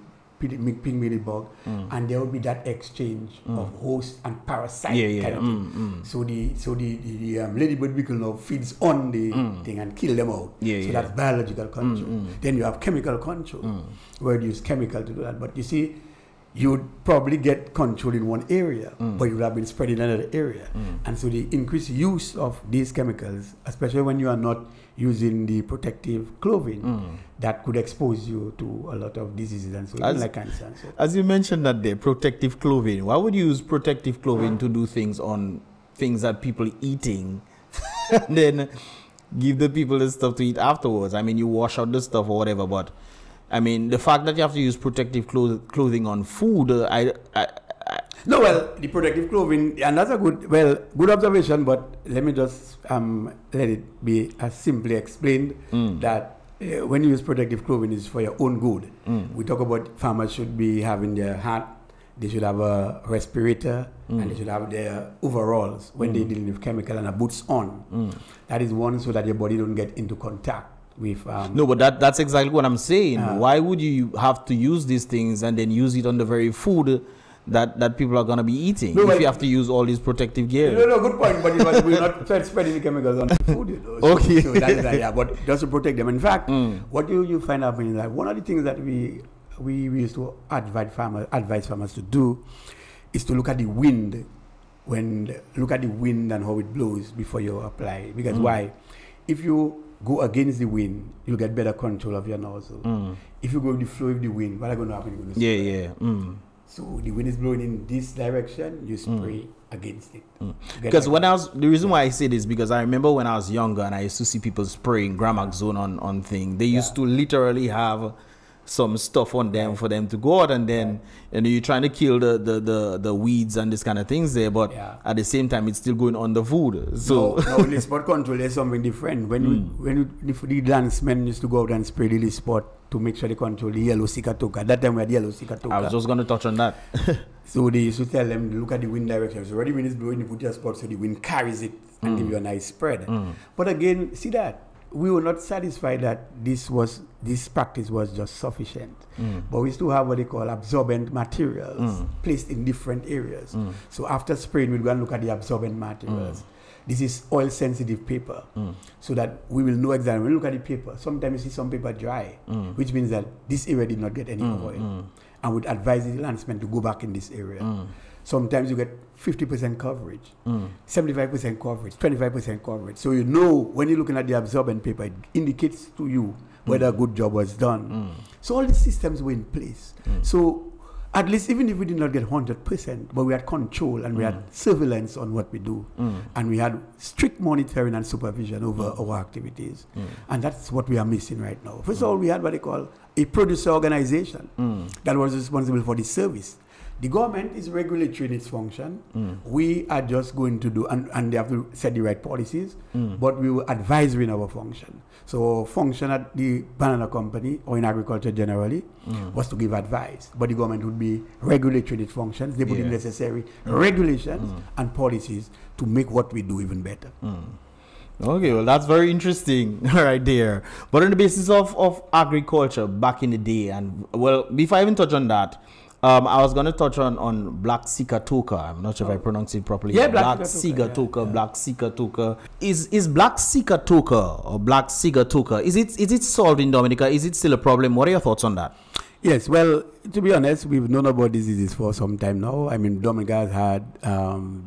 A: pink mealybug, and there will be that exchange of host and parasite kind of thing. So the ladybird beetle now feeds on the thing and kill them out. So that's biological control. Then you have chemical control, where you use chemical to do that. But you see, you would probably get control in one area, but you would have been spread in another area. And so the increased use of these chemicals, especially when you are not using the protective clothing, that could expose you to a lot of diseases and so like cancer. And so.
B: As you mentioned that there, protective clothing. Why would you use protective clothing to do things on things that people eating and then give the people the stuff to eat afterwards? I mean, you wash out the stuff or whatever, but I mean, the fact that you have to use protective clothing on food,
A: no, well, the protective clothing, and that's a good observation, but let me just let it be as simply explained that when you use protective clothing, it's for your own good. We talk about farmers should be having their hat, they should have a respirator, and they should have their overalls when they're dealing with chemical and a boots on. That is one, so that your body don't get into contact with
B: no, but that's exactly what I'm saying. Why would you have to use these things and then use it on the very food that people are going to be eating if you have to use all these protective gear?
A: No, good point, but we're not spreading the chemicals on the food, you know.
B: Okay.
A: So that is but just to protect them. In fact, what you find out in life, one of the things that we used to advise farmers to do is to look at the wind and how it blows before you apply. Because why? If you go against the wind, you'll get better control of your nozzle. If you go with the flow of the wind, what are going to happen? So the wind is blowing in this direction, you spray against it.
B: Because the reason why I say this, because I remember when I was younger and I used to see people spraying Gramaxone on things. They used to literally have some stuff on them for them to go out, and then you're trying to kill the weeds and this kind of things there, but at the same time it's still going on the food. So
A: no, the spot control is something different. When the landsmen used to go out and spray the leaf spot to make sure they control the yellow CIGATOKA. That time we had yellow CIGATOKA.
B: I was just going to touch on that.
A: So they used to tell them, look at the wind direction. So already when it's blowing, you put your spot so the wind carries it and give you a nice spread. But again, see that we were not satisfied that this practice was just sufficient. But we still have what they call absorbent materials placed in different areas. So after spraying, we'll go and look at the absorbent materials. This is oil-sensitive paper, so that we will know exactly. When we look at the paper, sometimes you see some paper dry, which means that this area did not get any oil. And we'd advise the landsman to go back in this area. Sometimes you get 50% coverage, 75% coverage, 25% coverage. So you know when you're looking at the absorbent paper, it indicates to you whether a good job was done. So all these systems were in place. So at least even if we did not get 100%, but we had control and we had surveillance on what we do. And we had strict monitoring and supervision over our activities. And that's what we are missing right now. First of all, we had what they call a producer organization that was responsible for the service. The government is regulatory in its function. We are just going to do, and they have to set the right policies, but we were advisory in our function. So function at the banana company or in agriculture generally was to give advice, but the government would be regulatory in its functions. They put in necessary regulations and policies to make what we do even better.
B: Okay, well, that's very interesting right there. But on the basis of agriculture back in the day, and well, before I even touch on that, I was going to touch on black CIGATOKA. I'm not sure if I pronounced it properly.
A: Yeah,
B: black CIGATOKA, black CIGATOKA. Is black CIGATOKA or black CIGATOKA, is it solved in Dominica? Is it still a problem? What are your thoughts on that?
A: Yes, well, to be honest, we've known about diseases for some time now. I mean, Dominica has had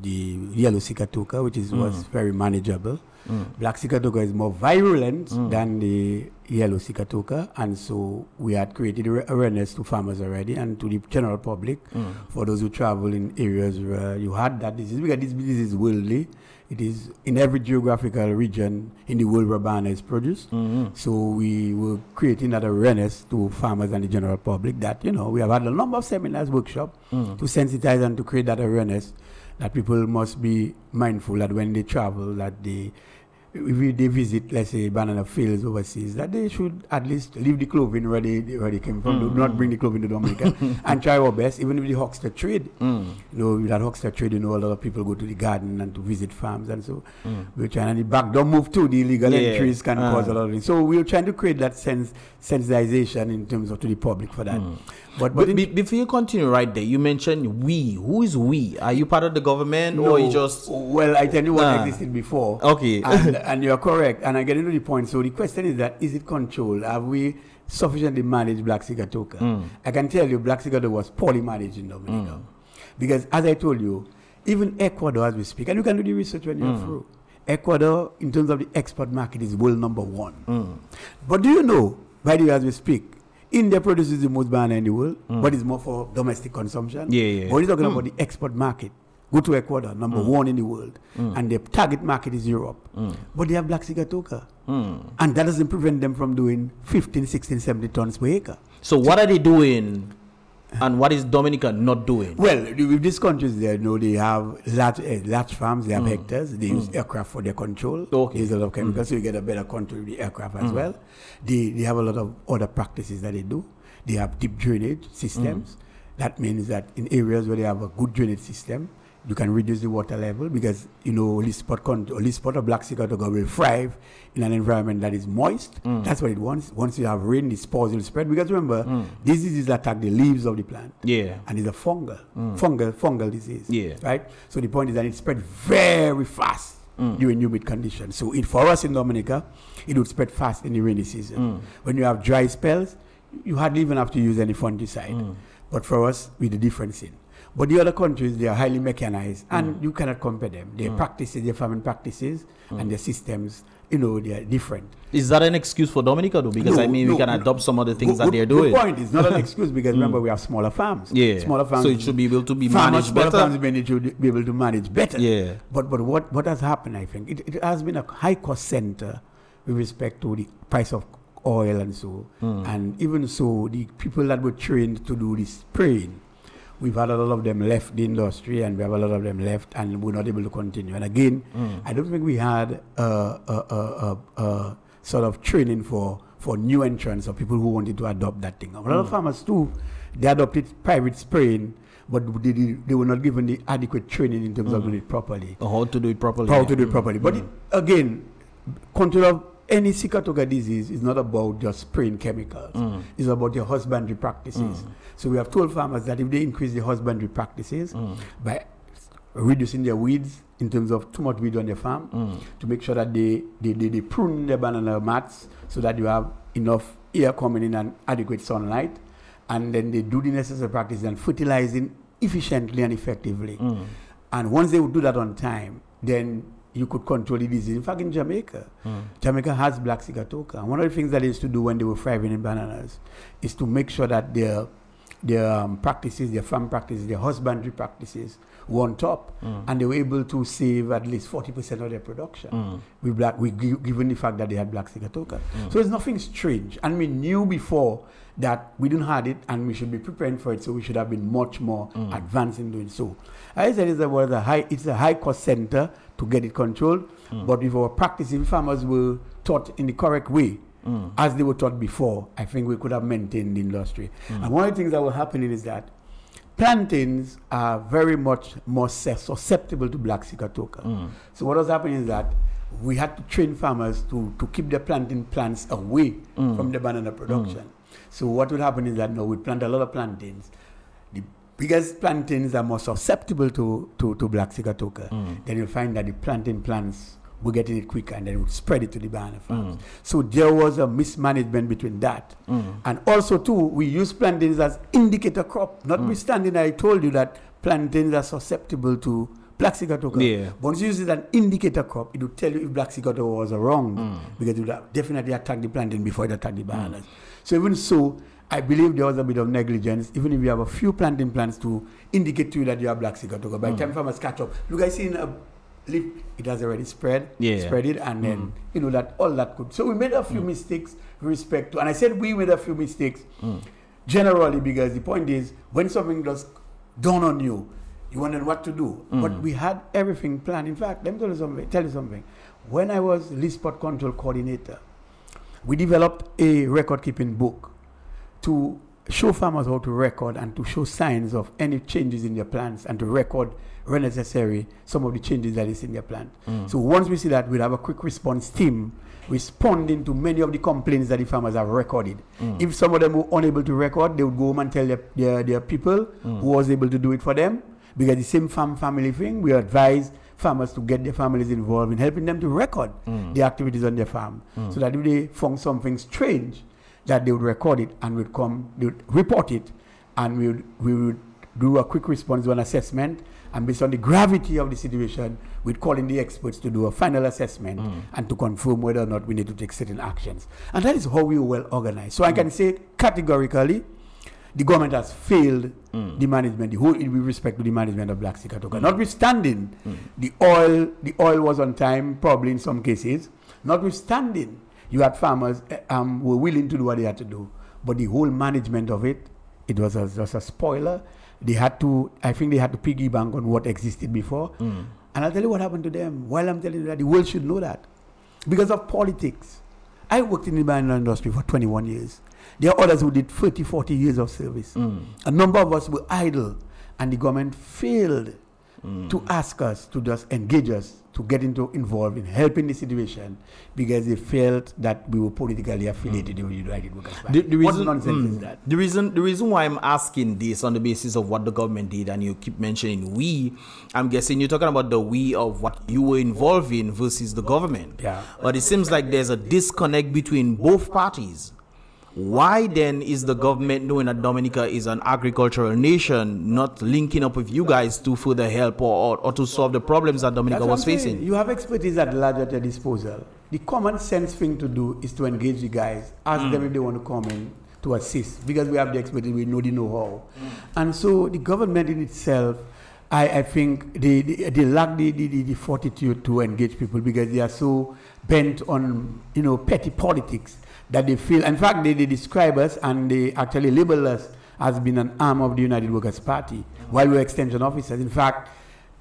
A: the yellow CIGATOKA, which was very manageable. Black CIGATOKA is more virulent than the yellow CIGATOKA, and so we had created awareness to farmers already and to the general public for those who travel in areas where you had that disease, because this disease is worldly. It is in every geographical region in the world where banana is produced. So we were creating that awareness to farmers and the general public that, we have had a number of seminars, workshops to sensitize and to create that awareness that people must be mindful that when they travel, that they if they visit, let's say, banana fields overseas, that they should at least leave the clothing where they came from. Do not bring the clothing to Dominica and try our best, even with the huckster trade. You know, with that huckster trade, you know, a lot of people go to the garden and to visit farms, and so we're trying. And the backdoor move too, the illegal entries can cause a lot of things. So we're trying to create that sensitization in terms of to the public for that. But
B: before you continue right there, you mentioned we. Who is we? Are you part of the government or you just?
A: Well, I tell you what existed before.
B: Okay.
A: And you're correct. And I get into the point. So the question is that, is it controlled? Have we sufficiently managed Black SIGATOKA? I can tell you Black SIGATOKA was poorly managed in Dominica. Because as I told you, even Ecuador as we speak, and you can do the research when you're through, Ecuador, in terms of the export market, is world #1. But do you know, by the way, as we speak, India produces the most banana in the world, but it's more for domestic consumption. But we're talking about the export market. Go to Ecuador, #1 in the world, and their target market is Europe. But they have Black SIGATOKA. And that doesn't prevent them from doing 15, 16, 70 tons per acre.
B: So what are they doing? And what is Dominica not doing?
A: Well, with these countries there, you know, they have large farms, they have hectares, they use aircraft for their control. There's a lot of chemicals, so you get a better control with the aircraft as well. They have a lot of other practices that they do. They have deep drainage systems. That means that in areas where they have a good drainage system, you can reduce the water level because, you know, least spot of Black SIGATOKA will thrive in an environment that is moist. That's what it wants. Once you have rain, the spores will spread. Because remember, diseases attack the leaves of the plant. And it's a fungal disease. Right? So the point is that it spread very fast during humid conditions. So for us in Dominica, it would spread fast in the rainy season. When you have dry spells, you hardly even have to use any fungicide. But for us, with the difference in. But the other countries, they are highly mechanized, and you cannot compare them. Their practices, their farming practices, and their systems, you know, they are different.
B: Is that an excuse for Dominica, though? Because, we can adopt some of the things that they're doing.
A: The point is not an excuse because, remember, we have smaller farms. Smaller farms.
B: So it should be able to be managed better.
A: Smaller farms should be able to manage better. But what has happened, I think, it has been a high-cost center with respect to the price of oil and so. And even so, the people that were trained to do this spraying, we've had a lot of them left the industry, and we have a lot of them left, and we're not able to continue. And again, I don't think we had a sort of training for new entrants or people who wanted to adopt that thing. A lot of farmers too, they adopted private spraying, but they were not given the adequate training in terms of doing it properly.
B: How to do it properly.
A: But again, control of any SIGATOKA disease is not about just spraying chemicals. It's about your husbandry practices. So we have told farmers that if they increase their husbandry practices by reducing their weeds in terms of too much weed on their farm, to make sure that they prune their banana mats so that you have enough air coming in and adequate sunlight, and then they do the necessary practices and fertilizing efficiently and effectively. And once they would do that on time, then you could control the disease. In fact, in Jamaica, Jamaica has Black SIGATOKA. And one of the things that they used to do when they were thriving in bananas is to make sure that their practices, their farm practices, their husbandry practices were on top. And they were able to save at least 40% of their production given the fact that they had Black SIGATOKA. So it's nothing strange. And we knew before that we didn't have it and we should be preparing for it, so we should have been much more advanced in doing so. I said it's a high cost center to get it controlled, but if our practicing farmers were taught in the correct way, as they were taught before, I think we could have maintained the industry. And one of the things that was happening is that plantains are very much more susceptible to Black SIGATOKA. So what was happening is that we had to train farmers to keep their plantain plants away from the banana production. So what would happen is that now we plant a lot of plantains. The biggest plantains are more susceptible to Black SIGATOKA. Then you'll find that the plantain plants were getting it quicker, and then would spread it to the banana farms. So there was a mismanagement between that. And also too, we use plantains as indicator crop. Notwithstanding, I told you that plantains are susceptible to Black SIGATOKA. Once you use it as an indicator crop, it will tell you if Black SIGATOKA was around, because it would have definitely attack the plantain before it attacked the bananas. So even so, I believe there was a bit of negligence, even if you have a few planting plants to indicate to you that you have Black SIGATOKA. By the time farmers catch up, look, I see in a leaf, it has already spread it, and then, you know, that all that could. So we made a few mistakes with respect to, and I said we made a few mistakes generally, because the point is, when something does dawn on you, you wonder what to do. But we had everything planned. In fact, let me tell you something. When I was leaf spot control coordinator, we developed a record-keeping book to show farmers how to record and to show signs of any changes in their plants and to record when necessary some of the changes that is in their plant. So once we see that, we'll have a quick response team responding to many of the complaints that the farmers have recorded. If some of them were unable to record, they would go home and tell their people who was able to do it for them. Because the same family thing, we advise farmers to get their families involved in helping them to record the activities on their farm. So that if they found something strange, that they would record it and they would report it, and we would do a quick response to an assessment, and based on the gravity of the situation, we'd call in the experts to do a final assessment and to confirm whether or not we need to take certain actions. And that is how we were well organized. So I can say categorically, the government has failed the management, with respect to the management of Black SIGATOKA. Notwithstanding, the oil was on time, probably in some cases. Notwithstanding, you had farmers who were willing to do what they had to do. But the whole management of it was just a spoiler. I think they had to piggyback on what existed before. And I'll tell you what happened to them. While I'm telling you that, the world should know that. Because of politics. I worked in the banana industry for 21 years. There are others who did 30, 40 years of service. A number of us were idle, and the government failed to ask us to just engage us, to get involved in helping the situation, because they felt that we were politically affiliated with the United Workers' Party. What nonsense is that?
B: The reason why I'm asking this on the basis of what the government did, and you keep mentioning we, I'm guessing you're talking about the we of what you were involved in versus the government.
A: Yeah.
B: But it seems like there's a disconnect between both parties. Why then is the government, knowing that Dominica is an agricultural nation, not linking up with you guys to further help or to solve the problems that Dominica was facing?
A: You have expertise at large at your disposal. The common sense thing to do is to engage the guys, ask them if they want to come in to assist, because we have the expertise, we know the know-how. And so the government in itself, I think they lack the fortitude to engage people, because they are so bent on petty politics that they feel. In fact, they describe us and they actually label us as being an arm of the United Workers' Party while we were extension officers. In fact,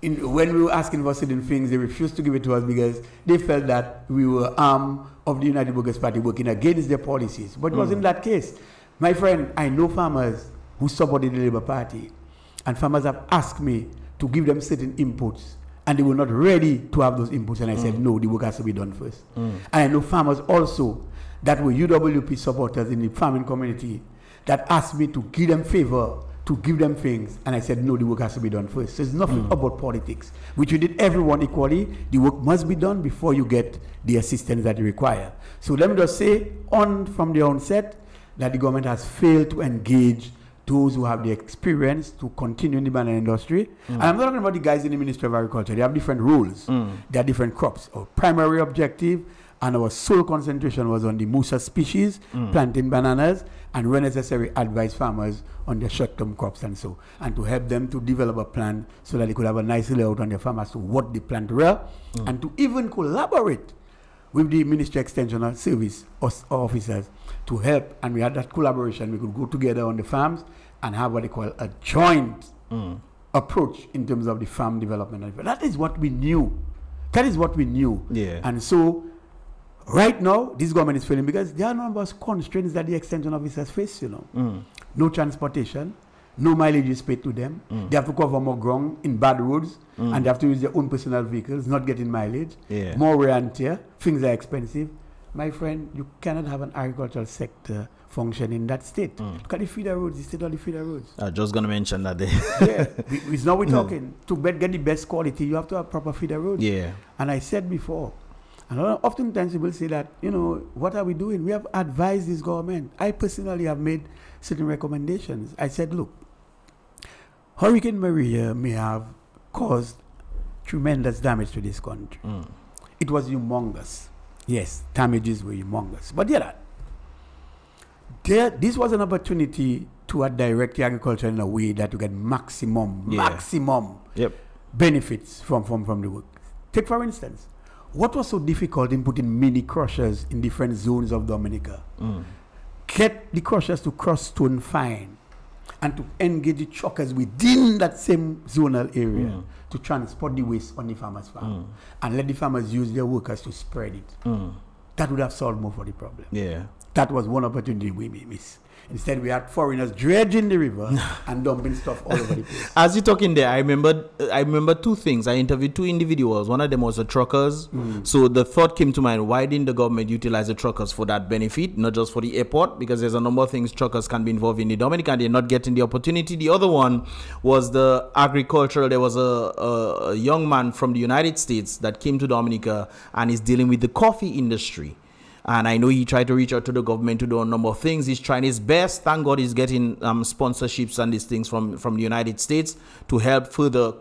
A: when we were asking for certain things, they refused to give it to us because they felt that we were arm of the United Workers' Party working against their policies. But it wasn't that case. My friend, I know farmers who supported the Labour Party, and farmers have asked me to give them certain inputs, and they were not ready to have those inputs, and I said, no, the work has to be done first. And I know farmers also that were UWP supporters in the farming community that asked me to give them favor, to give them things, and I said, no, the work has to be done first. So it's nothing about politics, which we did everyone equally. The work must be done before you get the assistance that you require. So let me just say, from the onset, that the government has failed to engage those who have the experience to continue in the banana industry. And I'm not talking about the guys in the Ministry of Agriculture. They have different roles. They are different crops. Our primary objective and our sole concentration was on the Musa species, planting bananas, and when necessary, advise farmers on their short-term crops and to help them to develop a plan so that they could have a nice layout on their farm as to what they plant where, and to even collaborate with the Ministry Extension Service officers to help. And we had that collaboration. We could go together on the farms and have what they call a joint approach in terms of the farm development. That is what we knew. That is what we knew.
B: Yeah.
A: And so right now, this government is failing because there are a number of constraints that the extension officers face, No transportation, no mileage is paid to them. They have to cover more ground in bad roads, and they have to use their own personal vehicles, not getting mileage. More wear and tear, things are expensive. My friend, you cannot have an agricultural sector function in that state. Look at the feeder roads, the state of the feeder roads.
B: I was just going to mention that.
A: It's now we're talking. To get the best quality, you have to have proper feeder roads. And I said before, and oftentimes people say that, what are we doing? We have advised this government. I personally have made certain recommendations. I said, look, Hurricane Maria may have caused tremendous damage to this country. It was humongous. Yes, damages were humongous. But this was an opportunity to direct the agriculture in a way that you get maximum benefits from the work. Take, for instance, what was so difficult in putting mini crushers in different zones of Dominica? Get the crushers to crush stone fine and to engage the truckers within that same zonal area to transport the waste on the farmer's farm and let the farmers use their workers to spread it. That would have solved more for the problem.
B: Yeah.
A: That was one opportunity we missed. Instead, we had foreigners dredging the river and dumping stuff all over the place.
B: As you're talking there, I remember two things. I interviewed two individuals. One of them was the truckers. So the thought came to mind, why didn't the government utilize the truckers for that benefit, not just for the airport? Because there's a number of things truckers can be involved in the Dominican. They're not getting the opportunity. The other one was the agricultural. There was a young man from the United States that came to Dominica and is dealing with the coffee industry. And I know he tried to reach out to the government to do a number of things. He's trying his best. Thank God he's getting sponsorships and these things from the United States to help further the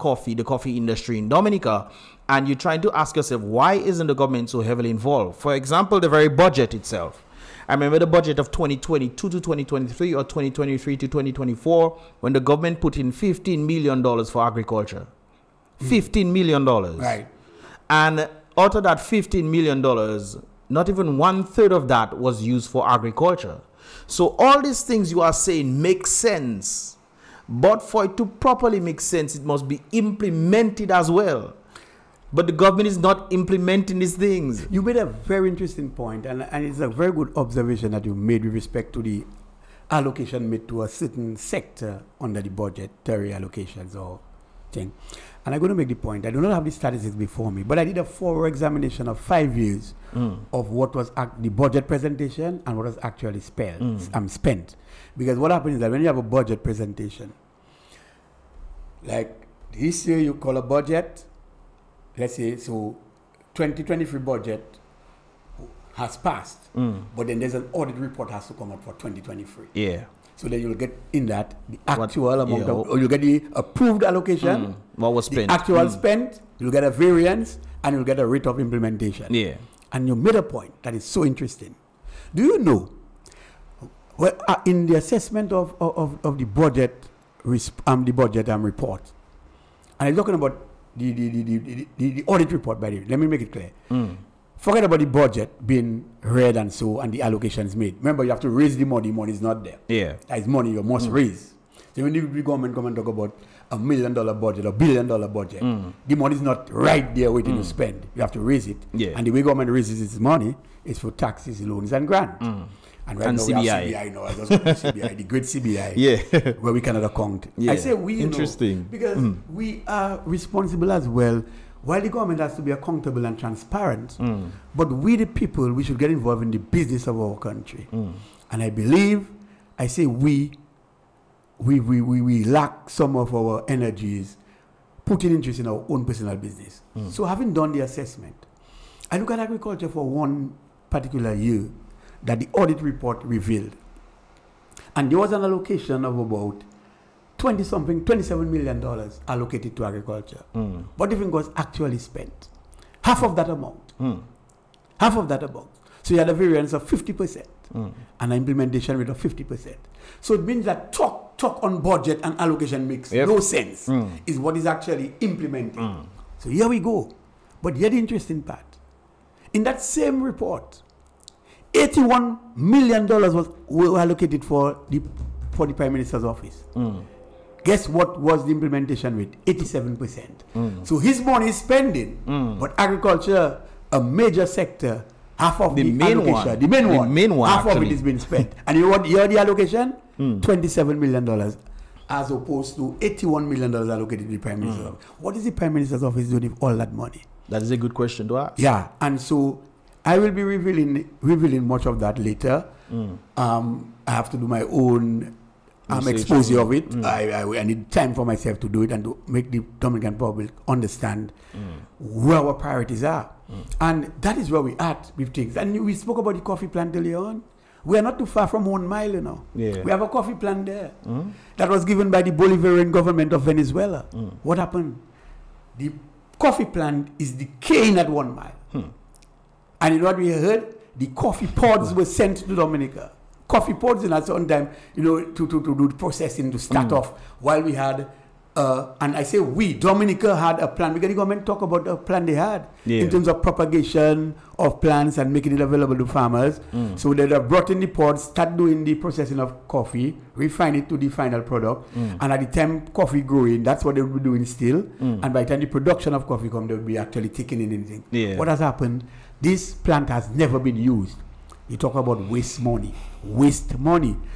B: coffee industry in Dominica. And you're trying to ask yourself, why isn't the government so heavily involved? For example, the very budget itself. I remember the budget of 2022 to 2023 or 2023 to 2024 when the government put in $15 million for agriculture. $15 million.
A: Right.
B: And out of that $15 million, not even 1/3 of that was used for agriculture. So all these things you are saying make sense. But for it to properly make sense, it must be implemented as well. But the government is not implementing these things.
A: You made a very interesting point, and it's a very good observation that you made with respect to the allocation made to a certain sector under the budgetary allocations or thing. And I'm going to make the point, I do not have the statistics before me, but I did a thorough examination of 5 years of what was the budget presentation and what was actually spent. Because what happens is that when you have a budget presentation, like this year you call a budget, let's say, so 2023 budget has passed, but then there's an audit report has to come out for 2023.
B: Yeah.
A: So then you'll get in that the actual amount of, or you'll get the approved allocation,
B: what was spent,
A: the actual spent, you'll get a variance, and you'll get a rate of implementation.
B: Yeah.
A: And you made a point that is so interesting. Do you know, well, in the assessment of the budget, report, and I'm talking about the audit report, by the way, let me make it clear. Forget about the budget being read and so, and the allocations made. Remember, you have to raise the money is not there.
B: Yeah.
A: That is money you must raise. So when the government come and talk about $1 million budget or $1 billion budget, the money is not right there waiting to spend. You have to raise it.
B: Yeah.
A: And the way government raises its money is for taxes, loans, and grant. And right now
B: CBI.
A: we have CBI now. I just got the CBI, the great CBI,
B: yeah,
A: where we cannot account.
B: Yeah.
A: I say we,
B: interesting,
A: because we are responsible as well. While the government has to be accountable and transparent, but we the people, we should get involved in the business of our country. And I believe, I say we lack some of our energies putting interest in our own personal business. So having done the assessment, I look at agriculture for one particular year that the audit report revealed. And there was an allocation of about $27 million allocated to agriculture. But even was actually spent. Half of that amount. Half of that amount. So you had a variance of 50% and an implementation rate of 50%. So it means that talk on budget and allocation makes no sense. Is what is actually implemented. So here we go. But here the interesting part. In that same report, $81 million were allocated for the Prime Minister's office. Guess what was the implementation rate? 87%. So his money is spending, but agriculture, a major sector, half of the main allocation, the main one, half of it is being spent. And you know what? Here the allocation? $27 million, as opposed to $81 million allocated to the Prime Minister's office. What is the Prime Minister's office doing with all that money?
B: That is a good question to ask.
A: Yeah, and so I will be revealing much of that later. I have to do my own exposure of it. I need time for myself to do it and to make the Dominican public understand where our priorities are. And that is where we at with things. And we spoke about the coffee plant earlier on. We are not too far from 1 mile, you know.
B: Yeah.
A: We have a coffee plant there that was given by the Bolivarian government of Venezuela. What happened? The coffee plant is decaying at 1 mile. And you know what we heard? The coffee pods were sent to Dominica. Coffee pods in at some time, you know, to do the processing to start off, while we had and I say we, Dominica had a plan, because the government talk about the plan they had in terms of propagation of plants and making it available to farmers. So they have brought in the pods, start doing the processing of coffee, refine it to the final product, and at the time coffee growing, that's what they will be doing still. And by the time the production of coffee comes, they will be actually taking in anything. What has happened? This plant has never been used. You talk about waste money.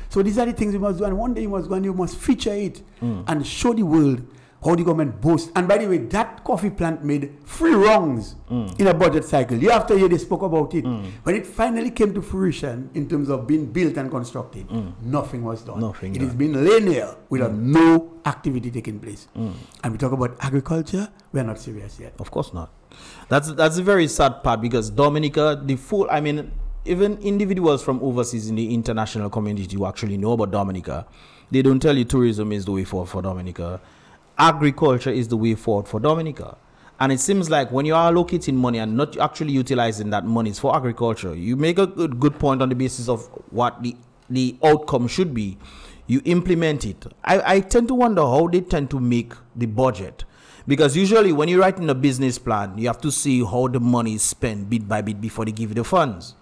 A: So these are the things you must do, and one day you must go and you must feature it and show the world how the government boasts. And by the way, that coffee plant made 3 wrongs in a budget cycle. Year after year they spoke about it. When it finally came to fruition in terms of being built and constructed, nothing was done. It has been linear without no activity taking place. And we talk about agriculture, we are not serious yet.
B: Of course not. That's a very sad part, because Dominica, even individuals from overseas in the international community who actually know about Dominica, they don't tell you tourism is the way forward for Dominica. Agriculture is the way forward for Dominica. And it seems like when you are allocating money and not actually utilizing that money for agriculture, you make a good point on the basis of what the outcome should be. You implement it. I tend to wonder how they tend to make the budget. Because usually when you're writing a business plan, you have to see how the money is spent bit by bit before they give you the funds.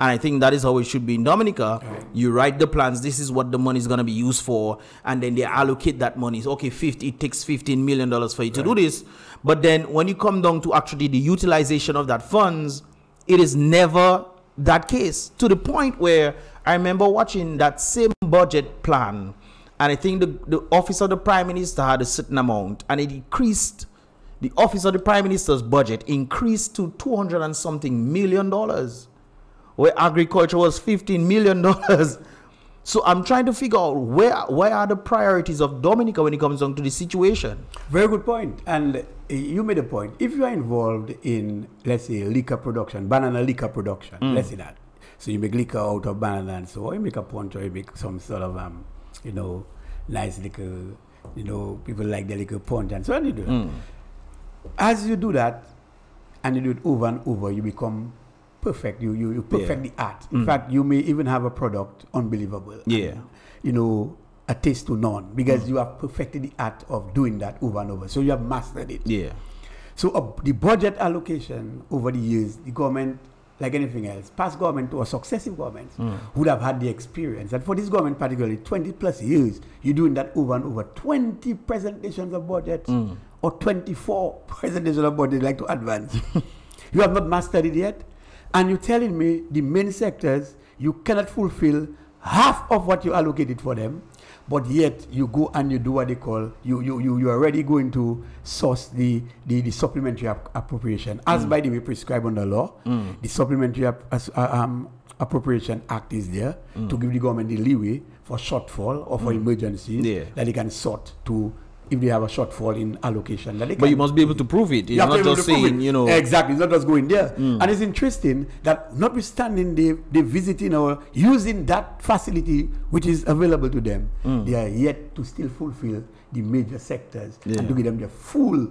B: And I think that is how it should be in Dominica. You write the plans, this is what the money is going to be used for, and then they allocate that money. Okay, it takes $15 million for you to do this. But then when you come down to actually the utilization of that funds, it is never that case. To the point where I remember watching that same budget plan, and I think the office of the Prime Minister had a certain amount, and it increased. The office of the Prime Minister's budget increased to $200 and something million, where agriculture was $15 million. So I'm trying to figure out where are the priorities of Dominica when it comes down to the situation.
A: Very good point. And you made a point. If you are involved in, let's say, liquor production, banana liquor production, let's say that. So you make liquor out of banana, and so, or you make a punch, or you make some sort of, nice liquor, people like the liquor punch, and so on you do that. As you do that, and you do it over and over, you become perfect. You perfect the art. In fact, you may even have a product unbelievable. And, a taste to none, because you have perfected the art of doing that over and over. So you have mastered it. So the budget allocation over the years, the government, like anything else, past government or successive governments would have had the experience. And for this government particularly, 20 plus years, you're doing that over and over. 20 presentations of budget or 24 presentations of budget, like to advance. You have not mastered it yet. And you're telling me the main sectors, you cannot fulfill half of what you allocated for them, but yet you go and you do what they call, you are already going to source the supplementary appropriation, as by the way prescribed under law. The supplementary appropriation act is there to give the government the leeway for shortfall or for emergencies that they can sort to, if they have a shortfall in allocation.
B: But you must be able to prove it. It's not just saying,
A: Exactly, it's not just going there. And it's interesting that notwithstanding they visiting or using that facility which is available to them, they are yet to still fulfill the major sectors and to give them their full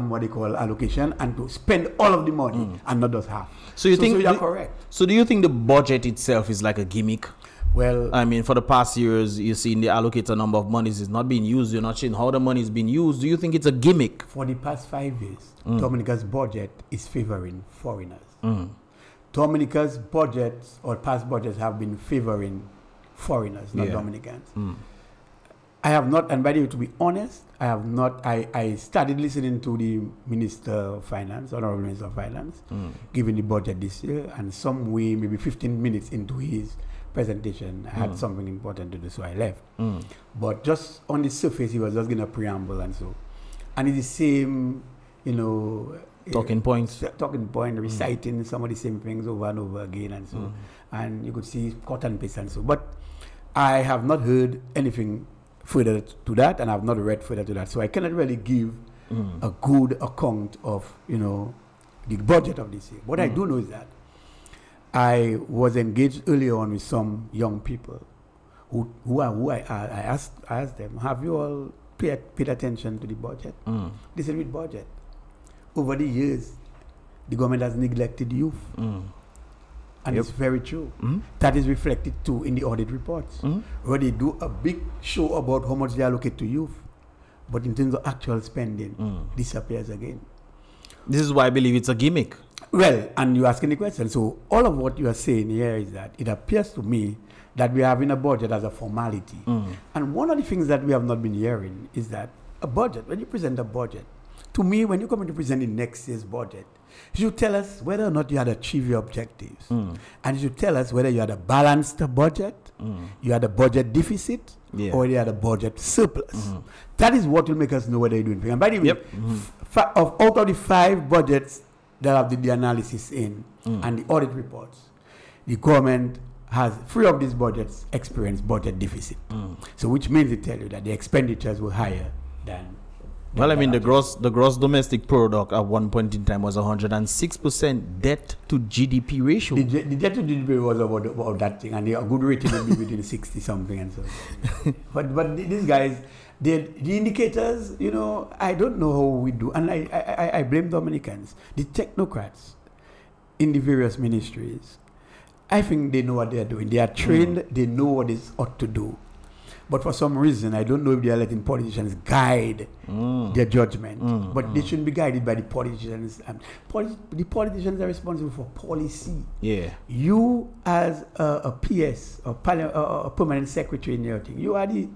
A: what they call allocation, and to spend all of the money and not just half.
B: So you think
A: you're correct.
B: So do you think the budget itself is like a gimmick?
A: Well,
B: I mean, for the past years, you've seen the allocated number of monies is not being used. You're not seeing how the money is being used. Do you think it's a gimmick?
A: For the past 5 years, Dominica's budget is favoring foreigners. Dominica's budgets or past budgets have been favoring foreigners, not Dominicans. I have not, and by the way, to be honest, I have not. I started listening to the Minister of Finance, Honorable Minister of Finance, giving the budget this year, and some way, maybe 15 minutes into his presentation, I had something important to do, so I left. But just on the surface, he was just going to preamble and so. And it's the same,
B: talking points,
A: reciting some of the same things over and over again and so. And you could see cut and paste and so. But I have not heard anything further to that, and I have not read further to that. So I cannot really give a good account of, the budget of this year. What I do know is that I was engaged earlier on with some young people who I asked them, have you all paid attention to the budget? They said, with budget, over the years, the government has neglected youth. And it's very true. That is reflected too in the audit reports, where they do a big show about how much they allocate to youth. but in terms of actual spending, disappears again.
B: This is why I believe it's a gimmick.
A: Well, and you're asking the question. So all of what you are saying here is that it appears to me that we are having a budget as a formality. And one of the things that we have not been hearing is that a budget, when you present a budget, to me, when you come to present the next year's budget, you should tell us whether or not you had achieved your objectives. And you should tell us whether you had a balanced budget, you had a budget deficit, or you had a budget surplus. That is what will make us know whether you're doing things. And by the way, out of the 5 budgets that have the analysis in and the audit reports, the government has 3 of these budgets experienced budget deficit. So which means it tells you that the expenditures were higher than.
B: Well, I mean, the gross domestic product at one point in time was 106% debt to GDP ratio.
A: The debt to GDP was about that thing, and a good rating would be between 60 something and so. But these guys, the indicators, you know, I don't know how we do, and I blame Dominicans, the technocrats in the various ministries. I think they know what they are doing. They are trained. They know what is ought to do. But for some reason, I don't know if they are letting politicians guide their judgment. But they shouldn't be guided by the politicians. The politicians are responsible for policy.
B: Yeah.
A: You, as a PS, or a permanent secretary in your thing, you are the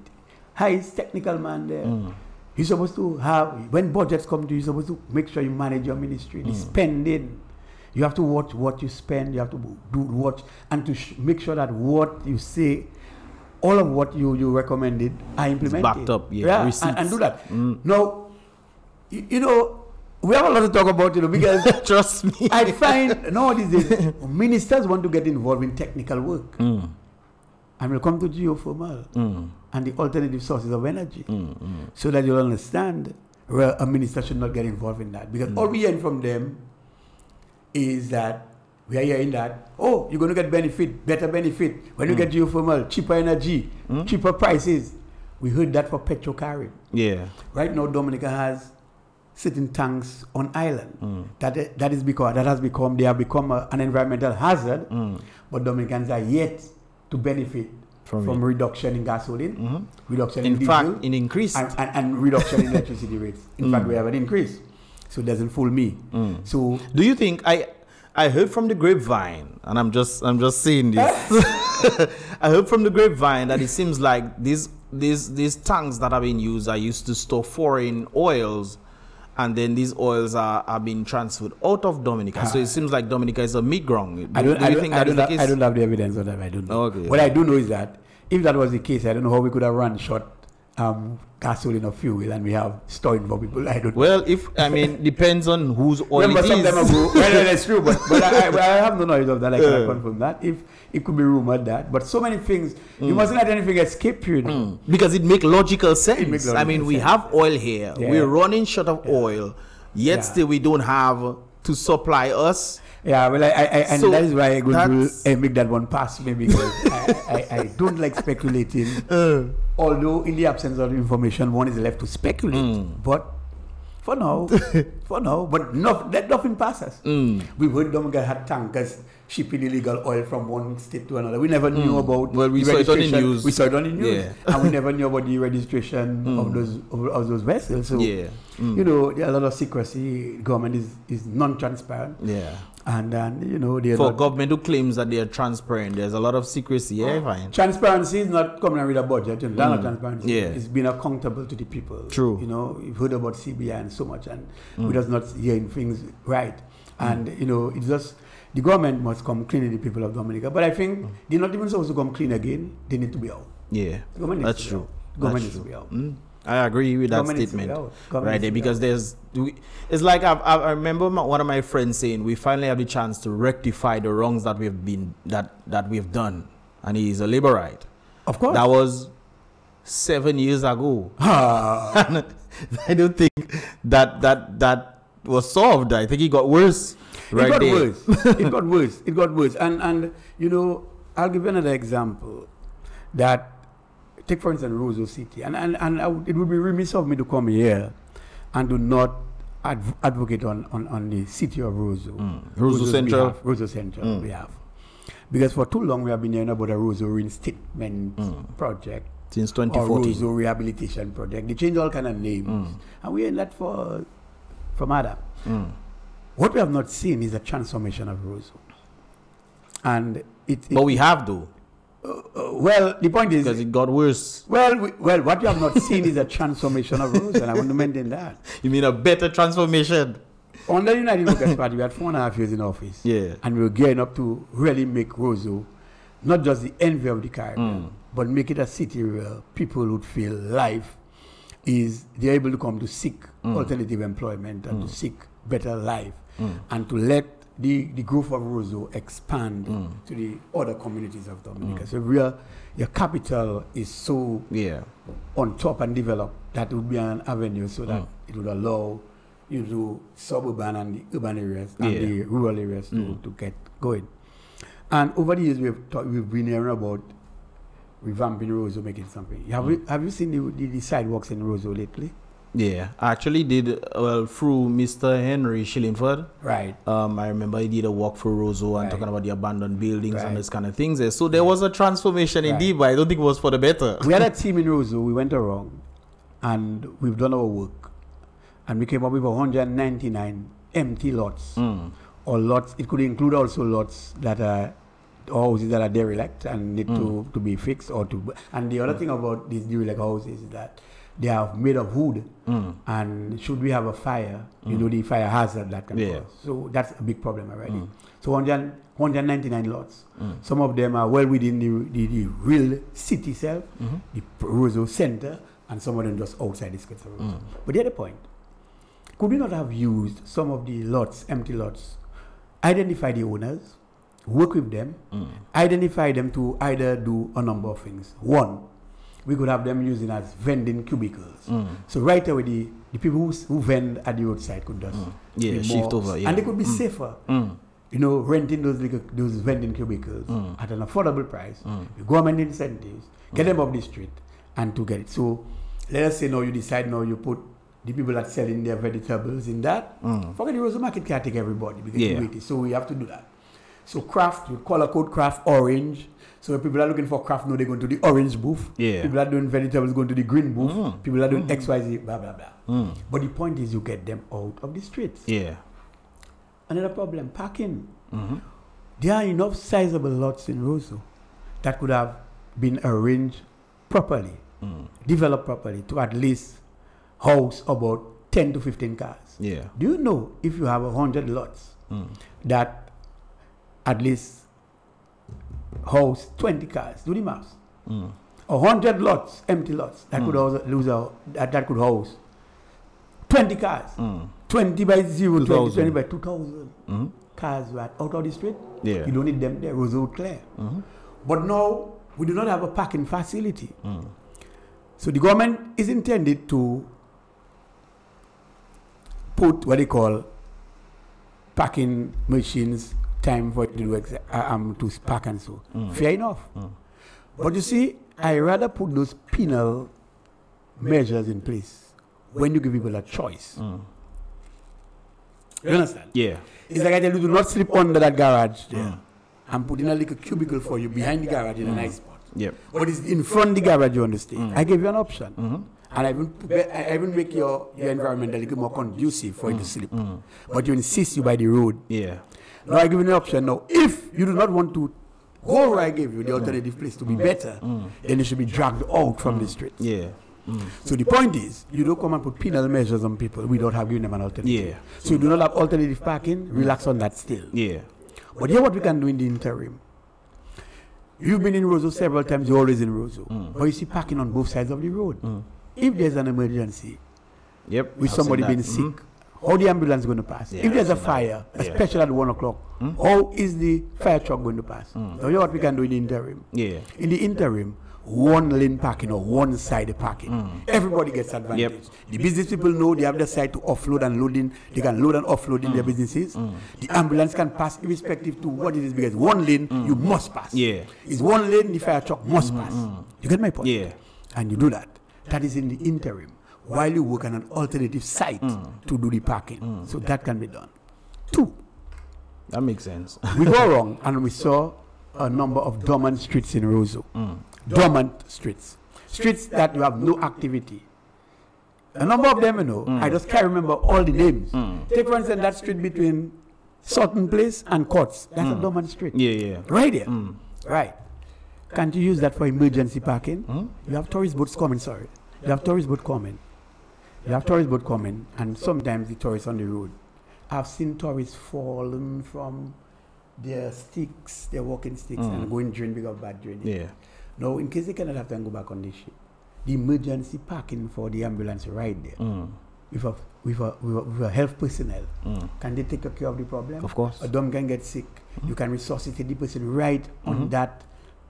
A: highest technical man there. You're supposed to have, when budgets come to you, you're supposed to make sure you manage your ministry, the spending. You have to watch what you spend. You have to watch and to make sure that what you say, all of what you recommended are implemented.
B: It's backed up,
A: and do that. Now, you know, we have a lot to talk about, you know, because
B: trust me,
A: I find nowadays ministers want to get involved in technical work, and we'll come to geothermal and the alternative sources of energy, so that you'll understand where a minister should not get involved in that, because all we hear from them is that we are hearing that, oh, you're going to get benefit, better benefit when you get geothermal, cheaper energy, cheaper prices. We heard that for PETROL CARIBE.
B: Yeah.
A: Right now, Dominica has certain tanks on island. That has become they have become an environmental hazard. But Dominicans are yet to benefit from reduction in gasoline, reduction in diesel,
B: fact, in increase
A: and reduction in electricity rates. In fact, we have an increase. So it doesn't fool me. So
B: do you think I heard from the grapevine, and I'm just saying this. I heard from the grapevine that it seems like these tanks that are being used are used to store foreign oils, and then these oils are being transferred out of Dominica. So it seems like Dominica is a meat ground.
A: I don't have the evidence on that. I don't know.
B: Okay.
A: What I do know is that if that was the case, I don't know how we could have run short gasoline or fuel, and we have storing for people. I don't know.
B: Well, depends on whose oil it is.
A: Well, that's true, but I have no knowledge of that. I cannot confirm that. If it could be rumored that, but so many things, you mustn't let anything escape you.
B: Because it makes logical sense. We have oil here. Yeah. We're running short of oil, yet still we don't have to supply us. Yeah, well, and that is why I'm going to make that one pass me, because I don't like speculating. Although in the absence of information, one is left to speculate. But for now, but nothing passes. We've heard Dominica had tankers shipping illegal oil from one state to another. We never knew about. Well, we saw it on the news. We saw it on the news, and we never knew about the registration of those vessels. So you know, there are a lot of secrecy. Government is non-transparent. Yeah. And you know, for government who claims that they are transparent, there's a lot of secrecy. Fine. Transparency is not coming with a budget. You know, that's not transparency. Yeah. It's being accountable to the people. True. You know, you've heard about CBI and so much, and we're just not hearing things right. And you know, it's just the government must come clean the people of Dominica. But I think they're not even supposed to come clean again. They need to be out. Yeah, that's true. Government needs to be out. I agree with that statement right there, because it's like I remember one of my friends saying we finally have the chance to rectify the wrongs that we've done, and he's a Labourite. Of course, that was 7 years ago. And I don't think that was solved. I think it got worse. It got worse. And you know, I'll give you another example. That take for instance Roseau City, and it would be remiss of me to come here and do not advocate on the city of Roseau. Roseau Central behalf. Because for too long we have been hearing about a Roseau reinstatement project, Since 2014.
A: Roseau Rehabilitation Project. They changed all kind of names. And we ain't that from Adam. What we have not seen is a transformation of Roseau. And
B: but we have though.
A: Well, the point is...
B: Because it got worse.
A: Well, what you have not seen is a transformation of Roseau, and I want to maintain that.
B: You mean a better transformation?
A: Under the United Workers Party, we had 4.5 years in office.
B: Yeah.
A: And we were gearing up to really make Roseau not just the envy of the Caribbean, but make it a city where people would feel life is they're able to come to seek alternative employment and to seek better life and to let the growth of Roseau expand to the other communities of Dominica. So your capital is so on top and developed that it would be an avenue so that it would allow you to suburban and the urban areas and the rural areas to get going. And over the years we've been hearing about revamping Roseau, making something. Have you seen the sidewalks in Roseau lately?
B: Yeah, I actually did through Mr. Henry Shillingford.
A: Right.
B: I remember he did a walk through Roseau and talking about the abandoned buildings and this kind of things. So there was a transformation indeed, but I don't think it was for the better.
A: We had a team in Roseau. We went around and we've done our work, and we came up with 199 empty lots or lots. It could include also lots that are houses that are derelict and need to be fixed or to. And the other thing about these derelict houses is that they are made of wood, and should we have a fire, you know the fire hazard that can cause. So that's a big problem already. So 199 lots. Some of them are well within the real city itself, the Roseau center, and some of them just outside the skirts of Roseau. But the other point, could we not have used some of the lots, empty lots, identify the owners, work with them, identify them to either do a number of things. One, we could have them using as vending cubicles. So right away, the people who vend at the roadside could just
B: shift over.
A: And they could be safer. You know, renting those vending cubicles at an affordable price, with government incentives, get them off the street, and to get it. So let us say now you decide now you put the people that selling their vegetables in that. Forget the Roseau market can't take everybody because so we have to do that. So craft, you color code craft orange. So if people are looking for craft, now they're going to the orange booth. People are doing vegetables going to the green booth. People are doing XYZ, blah, blah, blah. But the point is you get them out of the streets. Another problem, parking. There are enough sizable lots in Roseau that could have been arranged properly, developed properly to at least house about 10 to 15 cars. Do you know if you have 100 lots that at least house 20 cars? Do the maths. 100 lots, empty lots that could that could house 20 cars. 20 by 0, 20 by 2,000 cars were out of the street. You don't need them there. Roseau clear. But now we do not have a parking facility. So the government is intended to put what they call parking machines, time for it to do to park and so. Fair enough. But you see, I rather put those penal measures in place when you give people a choice. You understand? It's like I tell you, do not sleep under that garage there. I'm putting a little cubicle for you behind the garage in a nice spot. But it's in front of the garage, you understand? I give you an option. And I even make your environment a little more conducive for you to sleep. But you insist you by the road. Now I give you an option. Now, if you do not want to go where I gave you the alternative place to be better, then you should be dragged out from the street. So the point is, you don't come and put penal measures on people without having given them an alternative. So you do not have alternative parking, relax on that still. But here's what we can do in the interim. You've been in Roseau several times, you're always in Roseau. But you see parking on both sides of the road. If there's an emergency, with somebody being sick, how the ambulance going to pass? If there's a fire, especially at 1 o'clock, how is the fire truck going to pass? So here's what we can do in the interim. In the interim, one lane parking or one side parking. Everybody gets advantage. The business people know they have the side to offload and loading. They can load and offload in their businesses. The ambulance can pass irrespective to what it is, because one lane you must pass. It's one lane, the fire truck must pass. You get my point? And you do that. That is in the interim, while you work on an alternative site to do the parking. So that can be done. 2.
B: That makes sense.
A: We go wrong and we saw a number of dormant streets in Roseau. Dormant streets. streets that you have no activity. A number of them, you know, I just can't remember all the names. Take for instance that street between Sutton Place and Courts. That's a dormant street.
B: Yeah.
A: Right there. Right. Can't you use that for emergency parking? You have tourist boats coming, sorry. You have tourist boat coming. And sometimes the tourists on the road. I've seen tourists falling from their sticks, their walking sticks, and going drain because of bad drainage.
B: Yeah.
A: Now, in case they cannot have to go back on this ship, the emergency parking for the ambulance right there, with a health personnel, can they take care of the problem?
B: Of course.
A: A dom can get sick. You can resuscitate the person right on that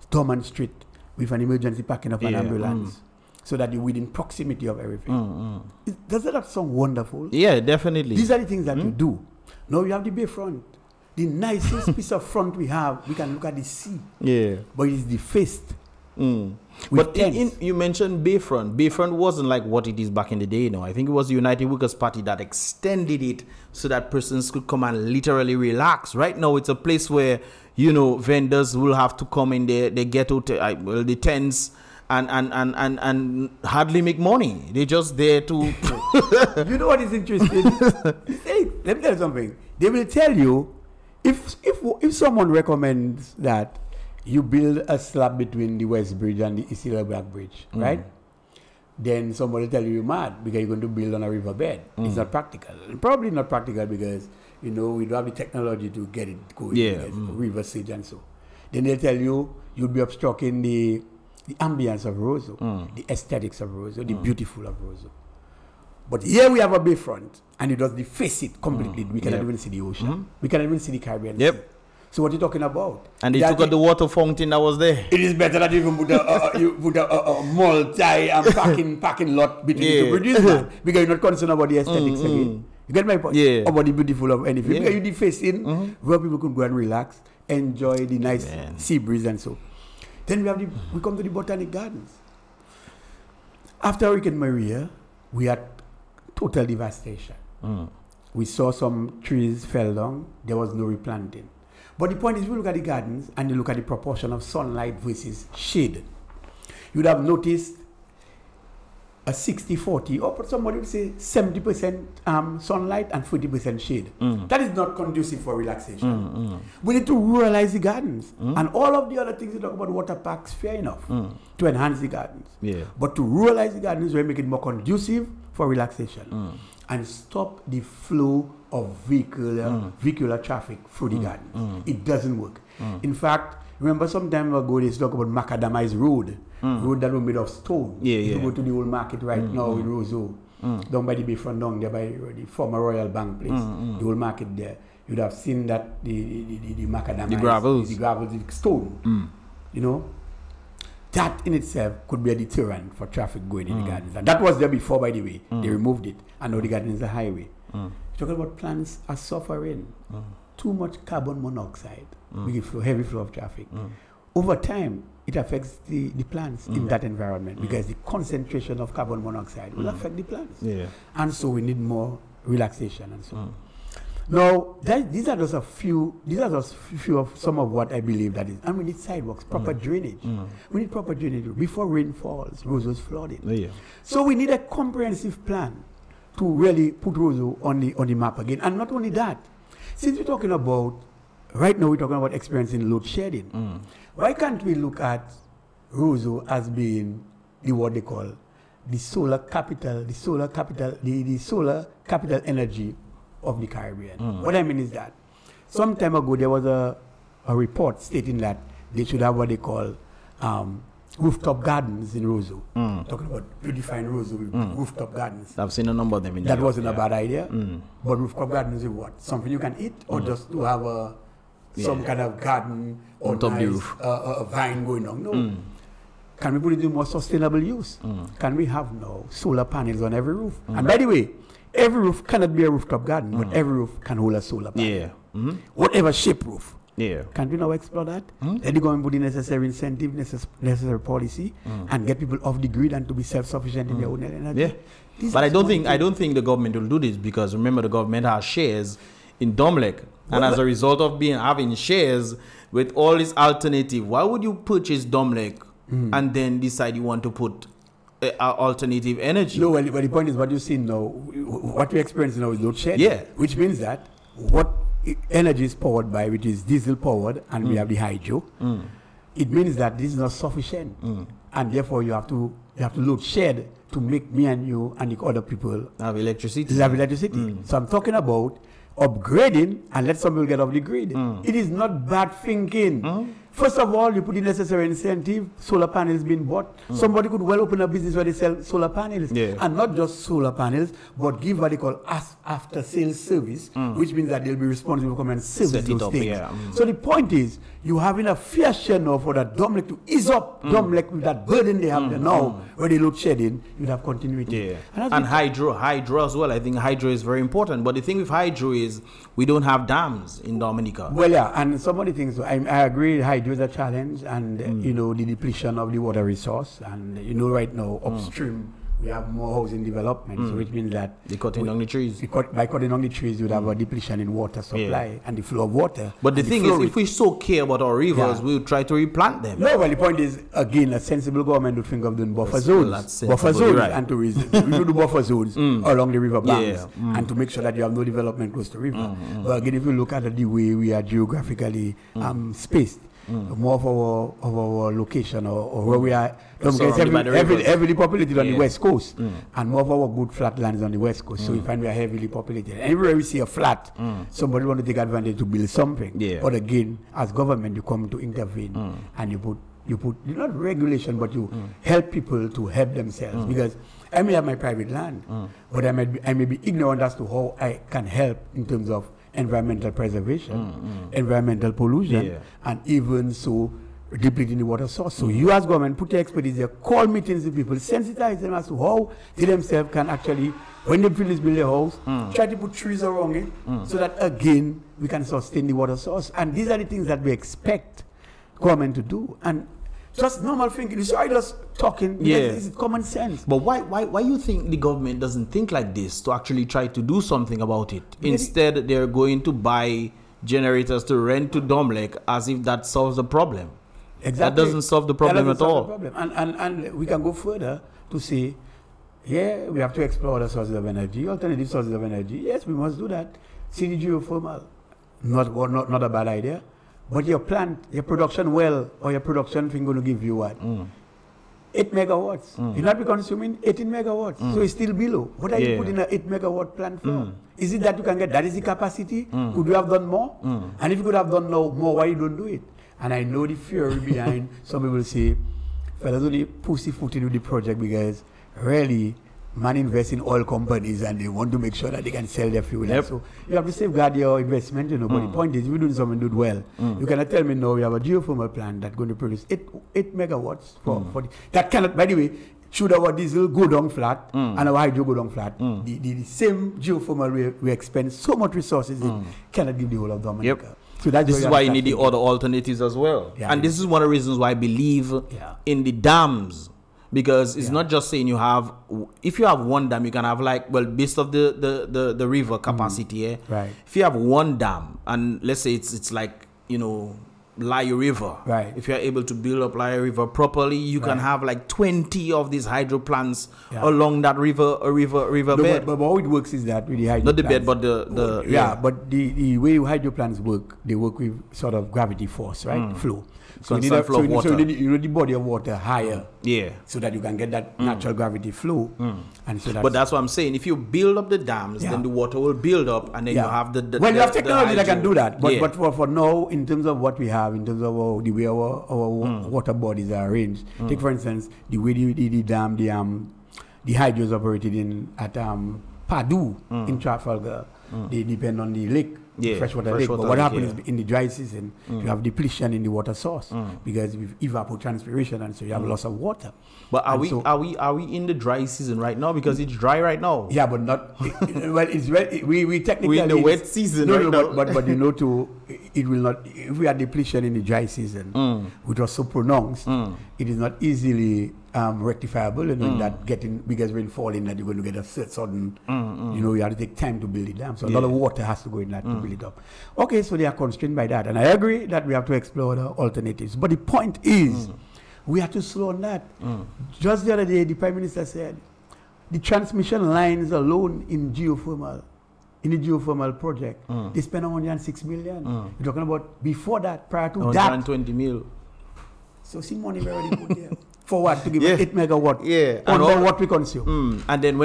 A: dormant street with an emergency parking of an ambulance, so that you're within proximity of everything. Does that not sound wonderful?
B: Yeah, definitely.
A: These are the things that you do. Now you have the bayfront. The nicest piece of front we have, we can look at the sea. Yeah. But it's defaced.
B: But you mentioned Bayfront. Bayfront wasn't like what it is back in the day, you know. I think it was the United Workers' Party that extended it so that persons could come and literally relax. Right now, it's a place where, you know, vendors will have to come in there. They get out, the tents and hardly make money. They're just there to...
A: You know what is interesting? Hey, let me tell you something. They will tell you, if someone recommends that you build a slab between the West Bridge and the East Black Bridge, right? Then somebody will tell you're mad because you're going to build on a riverbed. It's not practical. And probably not practical because, you know, we don't have the technology to get it going. Yeah. River siege and so. Then they'll tell you you'll be obstructing the ambience of Roseau, the aesthetics of Roseau, the beautiful of Roseau. But here we have a bayfront, and it does deface it completely. We cannot even see the ocean. We cannot even see the Caribbean Sea. So what are you talking about?
B: And they took out the water fountain that was there.
A: It is better that you even put a multi and parking lot between the two bridges, man, because you're not concerned about the aesthetics again. You get my point? Yeah. About the beautiful of anything. Because you deface in where people could go and relax, enjoy the nice sea breeze and so. Then we come to the Botanic Gardens. After Hurricane Maria, we had total devastation. We saw some trees fell down. There was no replanting. But the point is, we look at the gardens and you look at the proportion of sunlight versus shade. You would have noticed a 60-40, or somebody would say 70% sunlight and 40% shade. That is not conducive for relaxation. We need to ruralize the gardens. And all of the other things you talk about, water parks, fair enough, to enhance the gardens. But to ruralize the gardens, we make it more conducive for relaxation. And stop the flow of vehicular traffic through the gardens. It doesn't work. In fact, remember some time ago they talk about macadamized road that were made of stone. If you go to the old market right now in Roseau, down by the bayfront, down there by the former Royal Bank place, the old market there, you'd have seen that the macadamized, the gravels, the stone, you know. That in itself could be a deterrent for traffic going in the gardens. And that was there before, by the way. They removed it. And now the garden is a highway. Talking about plants are suffering. Too much carbon monoxide. Heavy flow of traffic. Over time, it affects the plants in that environment because the concentration of carbon monoxide will affect the plants. And so we need more relaxation and so on. Now, these are just a few of some of what I believe that is. And we need sidewalks, proper drainage. We need proper drainage before rain falls. Roseau's flooding. So we need a comprehensive plan to really put Roseau on the map again. And not only that, since we're talking about, right now we're talking about experiencing load shedding. Why can't we look at Roseau as being what they call the solar capital energy of the Caribbean? What I mean is that some time ago there was a report stating that they should have what they call rooftop gardens in Roseau. Talking about beautifying Roseau with rooftop gardens.
B: I've seen a number of them in
A: that wasn't a bad idea. But rooftop gardens is what? Something you can eat or just to have some kind of garden or
B: top nice, roof.
A: A vine going on? No. Can we put it to more sustainable use? Can we have now solar panels on every roof? And by the way, every roof cannot be a rooftop garden, but every roof can hold a solar panel. Whatever shape roof. Can't we now explore that? Let the government put the necessary incentive, necessary policy, and get people off the grid and to be self-sufficient in their own energy.
B: But I don't think the government will do this because remember the government has shares in Dominic, and as a result of having shares with all this alternative, why would you purchase Dominic and then decide you want to put alternative energy.
A: No, well, the point is what you see now, what we experience now is load shedding.
B: Yeah.
A: Which means that what energy is powered by, which is diesel powered, and we have the hydro, it means that this is not sufficient. And therefore you have to load shed to make me and you and the other people
B: have electricity.
A: So I'm talking about upgrading and let some people get off the grid. It is not bad thinking. First of all, you put the necessary incentive, solar panels being bought. Somebody could well open a business where they sell solar panels. And not just solar panels, but give what they call after sales service, which means that they'll be responsible for coming and service those things. So the point is, you having a fair share now for that Dominic to ease up Dominic with that burden they have there now, where they load shedding, you'd have continuity.
B: And hydro as well. I think hydro is very important. But the thing with hydro is we don't have dams in Dominica.
A: Well, yeah, and some of the things, I agree, hydro is a challenge, and you know, the depletion of the water resource, and you know, right now upstream we have more housing development, so which means that
B: they're cutting down the trees.
A: By cutting down the trees, you would have a depletion in water supply and the flow of water.
B: But the thing is, if we so care about our rivers, we will try to replant them.
A: No, well, the point is, again, a sensible government would think of doing buffer zones. Buffer zones, and to do buffer zones along the river banks, and to make sure that you have no development close to the river. But again, if you look at the way we are geographically spaced, more of our location or where we are, heavily populated on the west coast, and more of our good flat lands on the west coast. So we find we are heavily populated. And everywhere we see a flat, somebody want to take advantage to build something. But again, as government, you come to intervene, and you put not regulation, but you help people to help themselves. Because I may have my private land, but I may be ignorant as to how I can help in terms of environmental preservation, environmental pollution, and even so depleting the water source. So you as government put your expertise there, call meetings with people, sensitize them as to how they themselves can actually, when they finish build their house, try to put trees around it, so that again we can sustain the water source. And these are the things that we expect government to do. And just normal thinking. You see, I just talking. It's common sense.
B: But why you think the government doesn't think like this to actually try to do something about it? Instead, they're going to buy generators to rent to Domlek as if that solves the problem.
A: Exactly.
B: That doesn't solve the problem at all.
A: And we can go further to say, yeah, we have to explore other sources of energy, alternative sources of energy. Yes, we must do that. See the geothermal. Not a bad idea. But your plant, your production well, or your production thing going to give you what? 8 megawatts. You're not be consuming 18 megawatts. So it's still below. What are you putting an 8 megawatt plant for? Is it that you can get, that is the capacity? Could you have done more? And if you could have done more, why you don't do it? And I know the theory behind, some people say, fellas only pussyfooting with the project because really, man invests in oil companies and they want to make sure that they can sell their fuel. So you have to safeguard your investment, you know. But the point is, if you're doing something, do it well. You cannot tell me, no, we have a geothermal plant that's going to produce 8 megawatts for that cannot, by the way, should our diesel go down flat and our hydro go down flat, the same geothermal we expend so much resources in cannot give the whole of Dominica. So
B: this is why you need the other alternatives as well. And this is one of the reasons why I believe in the dams. Because it's not just saying you have, if you have one dam, you can have like, well, based of the river capacity. If you have one dam, and let's say it's like, you know, Layo River. If you're able to build up Layo River properly, you can have like 20 of these hydro plants along that river bed.
A: But how it works is that with the hydro
B: not the
A: plants,
B: bed, but the
A: but the way hydro plants work, they work with sort of gravity force, flow. So you need the body of water higher, so that you can get that natural gravity flow. And so
B: but that's what I'm saying. If you build up the dams, then the water will build up, and then you have the
A: well, you have technology that can do that. But for now, in terms of what we have, in terms of the way our water bodies are arranged, take for instance the way the dam, the hydros operated at Padu in Trafalgar. They depend on the lake. Freshwater lake. But what happens in the dry season, you have depletion in the water source because with evapotranspiration, and so you have loss of water.
B: But are we in the dry season right now? Because it's dry right now.
A: Yeah, but not well. It's we technically
B: we're in the wet season.
A: But you know, it will not. If we have depletion in the dry season, which was so pronounced, it is not easily rectifiable. You know, that getting because rainfall in that you're going to get a sudden. You know, you have to take time to build it dam. So a lot of water has to go in that to build it up. Okay, so they are constrained by that, and I agree that we have to explore the alternatives. But the point is, We have to slow on that. Just the other day, the Prime Minister said, the transmission lines alone in the geothermal project, they spent 106 million. You're talking about before that, prior to
B: 120 mil.
A: So see money we already put there. For what? To give 8 megawatt.
B: Yeah.
A: Under what we consume.
B: And then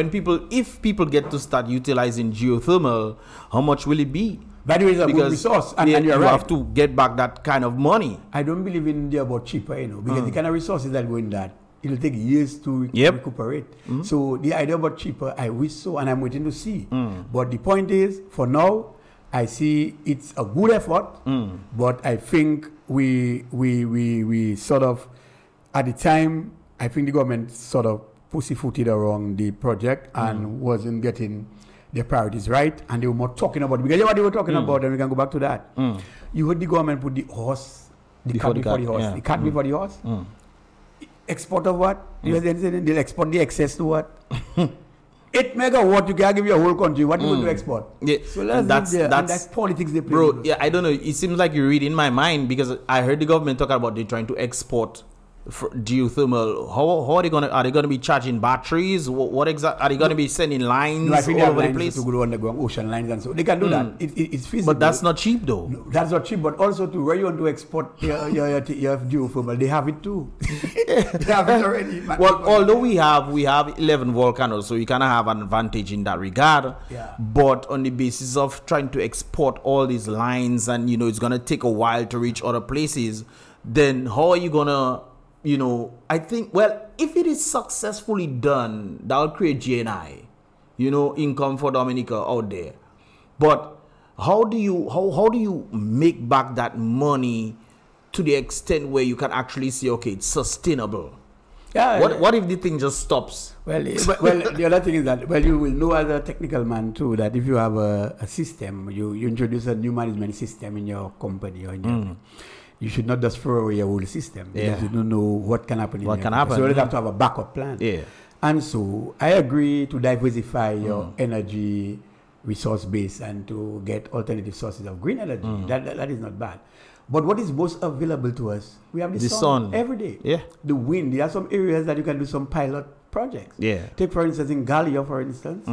B: if people get to start utilizing geothermal, how much will it be?
A: By the way, it's a good resource. And you're
B: you
A: right.
B: have to get back that kind of money.
A: I don't believe in the about cheaper, because the kind of resources that go in that, it'll take years to recuperate. So the idea about cheaper, I wish so, and I'm waiting to see. But the point is, for now, I see it's a good effort, but I think we sort of, at the time, I think the government sort of pussyfooted around the project and wasn't getting their priorities right, and they were more talking about, because what they were talking about, and we can go back to that. You heard the government put the horse, the cart before the horse, the cart before the horse. Export of what? They'll export the excess to what? 8 megawatt, you can give your whole country. What do you want to export?
B: Yeah.
A: So that's politics they play.
B: Bro, yeah, I don't know. It seems like you read in my mind, because I heard the government talk about they're trying to export geothermal. How are they gonna be charging batteries? What exactly are they gonna be sending lines all over the place?
A: To go underground, ocean lines, and so they can do that. It's feasible.
B: But that's not cheap, though.
A: No, that's not cheap. But also, where you want to export your geothermal, they have it too. They have it already.
B: Well, although we have 11 volcanoes, so you kind of have an advantage in that regard.
A: Yeah.
B: But on the basis of trying to export all these lines, and it's gonna take a while to reach other places, then how are you gonna? I think, well, if it is successfully done, that will create GNI, income for Dominica out there. But how do you make back that money to the extent where you can actually say, okay, it's sustainable?
A: Yeah.
B: What if the thing just stops?
A: Well, the other thing is that, you will know as a technical man too, that if you have a system, you introduce a new management system in your company or in your you should not just throw away your whole system, because you don't know what can happen. So you always have to have a backup plan.
B: Yeah.
A: And so I agree to diversify your energy resource base and to get alternative sources of green energy. That is not bad. But what is most available to us? We have the sun every day.
B: Yeah.
A: The wind. There are some areas that you can do some pilot projects.
B: Yeah.
A: Take, for instance, in Gallia, for instance.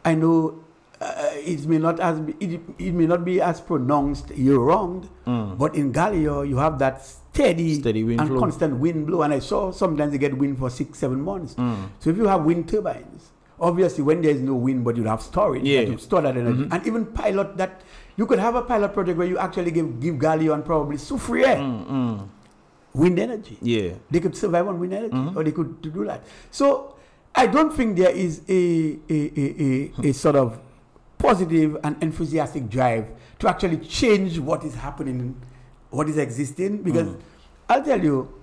A: I know it may not be as pronounced year-round, but in Gallia you have that steady
B: wind
A: and
B: flow.
A: constant wind blow, and I saw sometimes they get wind for 6-7 months. So if you have wind turbines, obviously when there is no wind but you have storage, that you store that energy, and even pilot that, you could have a pilot project where you actually give Gallia and probably Soufriere wind energy. Yeah, they could survive on wind energy, or they could do that. So I don't think there is a sort of positive and enthusiastic drive to actually change what is happening, what is existing, because I'll tell you,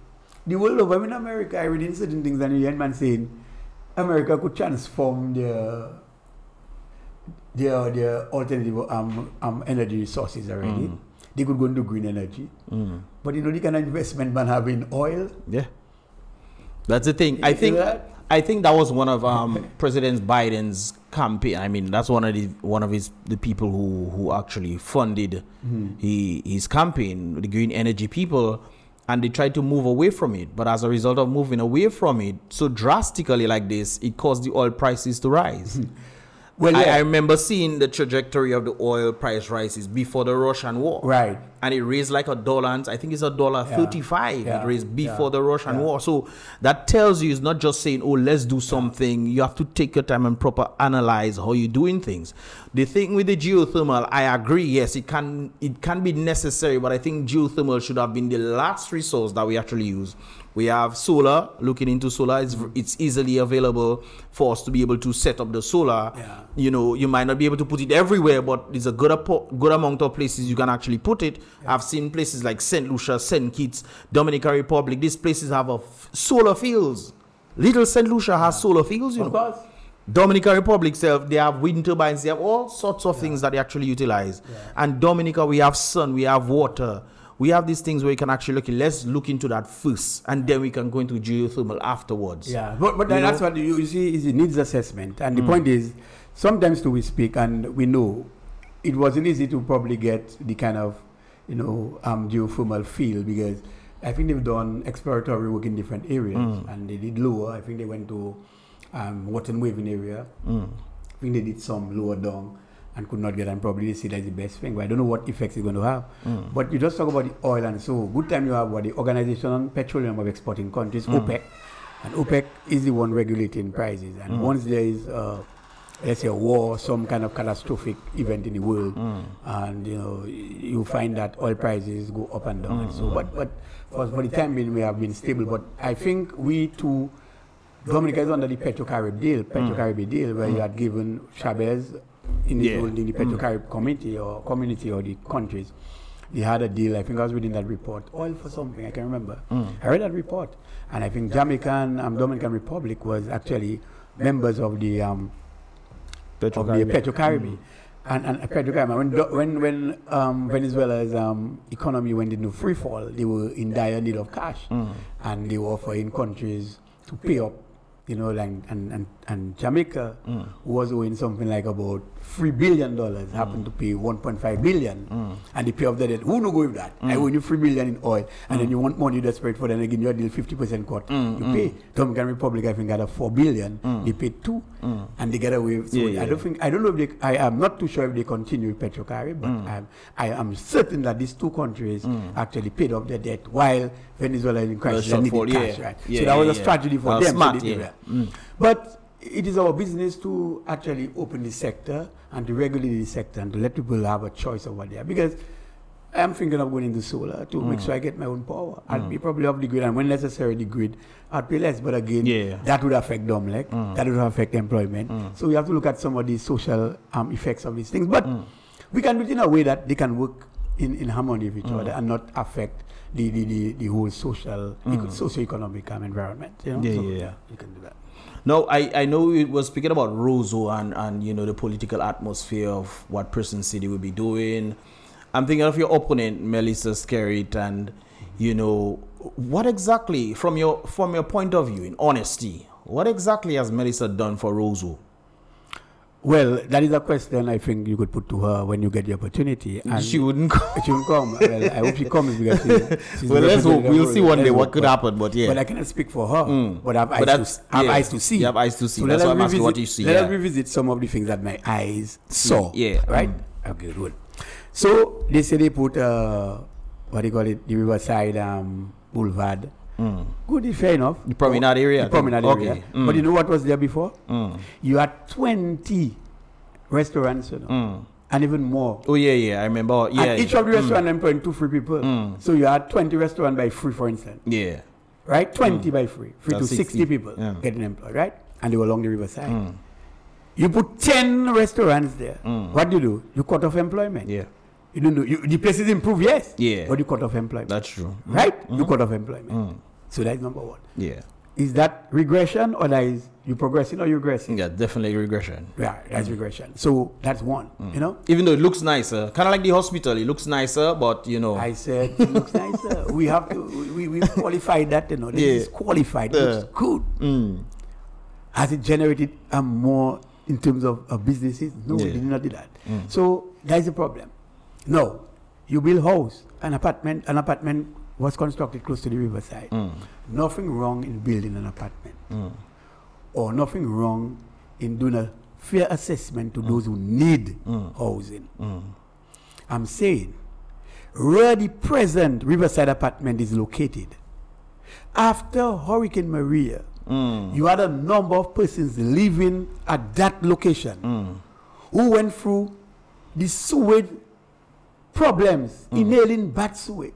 A: the world over, in America, I read in certain things, and you hear man saying America could transform their alternative energy sources already. They could go into green energy, but the kind of investment man have in oil. Yeah,
B: that's the thing. I think that was one of President Biden's campaign. I mean, that's one of the people who actually funded his campaign, the green energy people, and they tried to move away from it. But as a result of moving away from it so drastically like this, it caused the oil prices to rise. Well, I remember seeing the trajectory of the oil price rises before the Russian war.
A: Right.
B: And it raised like $1, I think it's $1.35. It raised before the Russian war. So that tells you it's not just saying, oh, let's do something. You have to take your time and proper analyze how you're doing things. The thing with the geothermal, I agree, yes, it can be necessary, but I think geothermal should have been the last resource that we actually use. We have solar, looking into solar. It's easily available for us to be able to set up the solar. Yeah. You might not be able to put it everywhere, but there's a good amount of places you can actually put it. Yeah. I've seen places like St. Lucia, St. Kitts, Dominican Republic. These places have solar fields. Little St. Lucia has solar fields, you know. Of course. Dominican Republic itself, they have wind turbines. They have all sorts of things that they actually utilize. Yeah. And Dominica, we have sun, we have water. We have these things where you can actually let's look into that first, and then we can go into geothermal afterwards. Yeah, but
A: that's what you see is it needs assessment. And the point is, sometimes we speak and we know it wasn't easy to probably get the kind of geothermal feel, because I think they've done exploratory work in different areas, and they did lower. I think they went to Water and Waving area. I think they did some lower down and could not get, and probably they see that is the best thing. But I don't know what effects it's going to have. But you just talk about the oil, and so good time you have what the Organization on Petroleum of Exporting Countries, OPEC, and OPEC is the one regulating prices. And once there is let's say a war, some kind of catastrophic event in the world, and you find that oil prices go up and down. And so, but for the time being, we have been stable. But I think we too, Dominica is under the PetroCaribe deal, where you had given Chavez in the PetroCaribe community or the countries. They had a deal. I think I was reading that report. Oil for something, I can remember. I read that report, and I think Dominican Republic was actually members of the PetroCaribe. And PetroCaribe, when Venezuela's economy went into free fall, they were in dire need of cash, and they were offering countries to pay up, and Jamaica was owing something like about $3 billion, happened to pay 1.5 billion, and they pay off the debt. Who no go with that? I owe you $3 billion in oil, and then you want money desperate for them again, you deal 50% cut. You pay. Dominican Republic, I think, got a $4 billion. They paid 2, and they get away. So I don't know if I am not too sure if they continue with PetroCaribe, but I am certain that these two countries actually paid off their debt while Venezuela is in crisis and needed cash, right? So that was a strategy for them.
B: Smart,
A: But it is our business to actually open the sector and to regulate the sector and to let people have a choice over there. Because I am thinking of going into solar to make sure I get my own power. I'll be probably off the grid, and when necessary the grid, I'll pay less. But again, that would affect DOMLEC, that would affect employment. So we have to look at some of the social effects of these things. But we can do it in a way that they can work in harmony with each other and not affect the whole socio-economic environment. You can do that.
B: No, I know it was speaking about Roseau and the political atmosphere of what Person City will be doing. I'm thinking of your opponent, Melissa SKERRIT, and what exactly, from your point of view, in honesty, what exactly has Melissa done for Roseau?
A: Well, that is a question I think you could put to her when you get the opportunity. And
B: she wouldn't come.
A: She wouldn't come. Well, I hope she comes because she's
B: well, let's hope. We'll see one day what could happen, but
A: But I cannot speak for her. But I have eyes to see.
B: You have eyes to see.
A: So
B: that's why I'm asking what you see.
A: Let us revisit some of the things that my eyes saw. Right? Okay, good. So they say they put, what do you call it, the Riverside Boulevard. Good, fair enough.
B: The promenade area.
A: The promenade area. But you know what was there before? You had 20 restaurants, and even more.
B: Oh, yeah, I remember. Yeah,
A: and each of the restaurants employing 2-3 people. So you had 20 restaurants by free, for instance.
B: Yeah.
A: Right? 20 by free. Free to 60 people getting employed, right? And they were along the riverside. You put 10 restaurants there. What do? You cut off employment.
B: Yeah.
A: You don't know. The places improve, yes.
B: Yeah.
A: But you cut off employment.
B: That's true.
A: Right? You cut off employment. So that's number one.
B: Yeah.
A: Is that regression, or that is you progressing or you regressing?
B: Yeah, definitely regression.
A: Yeah, that's regression. So that's one,
B: Even though it looks nicer, kind of like the hospital, it looks nicer, but
A: I said it looks nicer. We have to, we qualified that, This is qualified. It looks good. Has it generated more in terms of businesses? No, it did not do that. So that's the problem. No, you build house, an apartment was constructed close to the riverside. Nothing wrong in building an apartment. Or nothing wrong in doing a fair assessment to those who need housing. I'm saying, where the present riverside apartment is located, after Hurricane Maria, you had a number of persons living at that location who went through the sewage problems, inhaling bad sewage,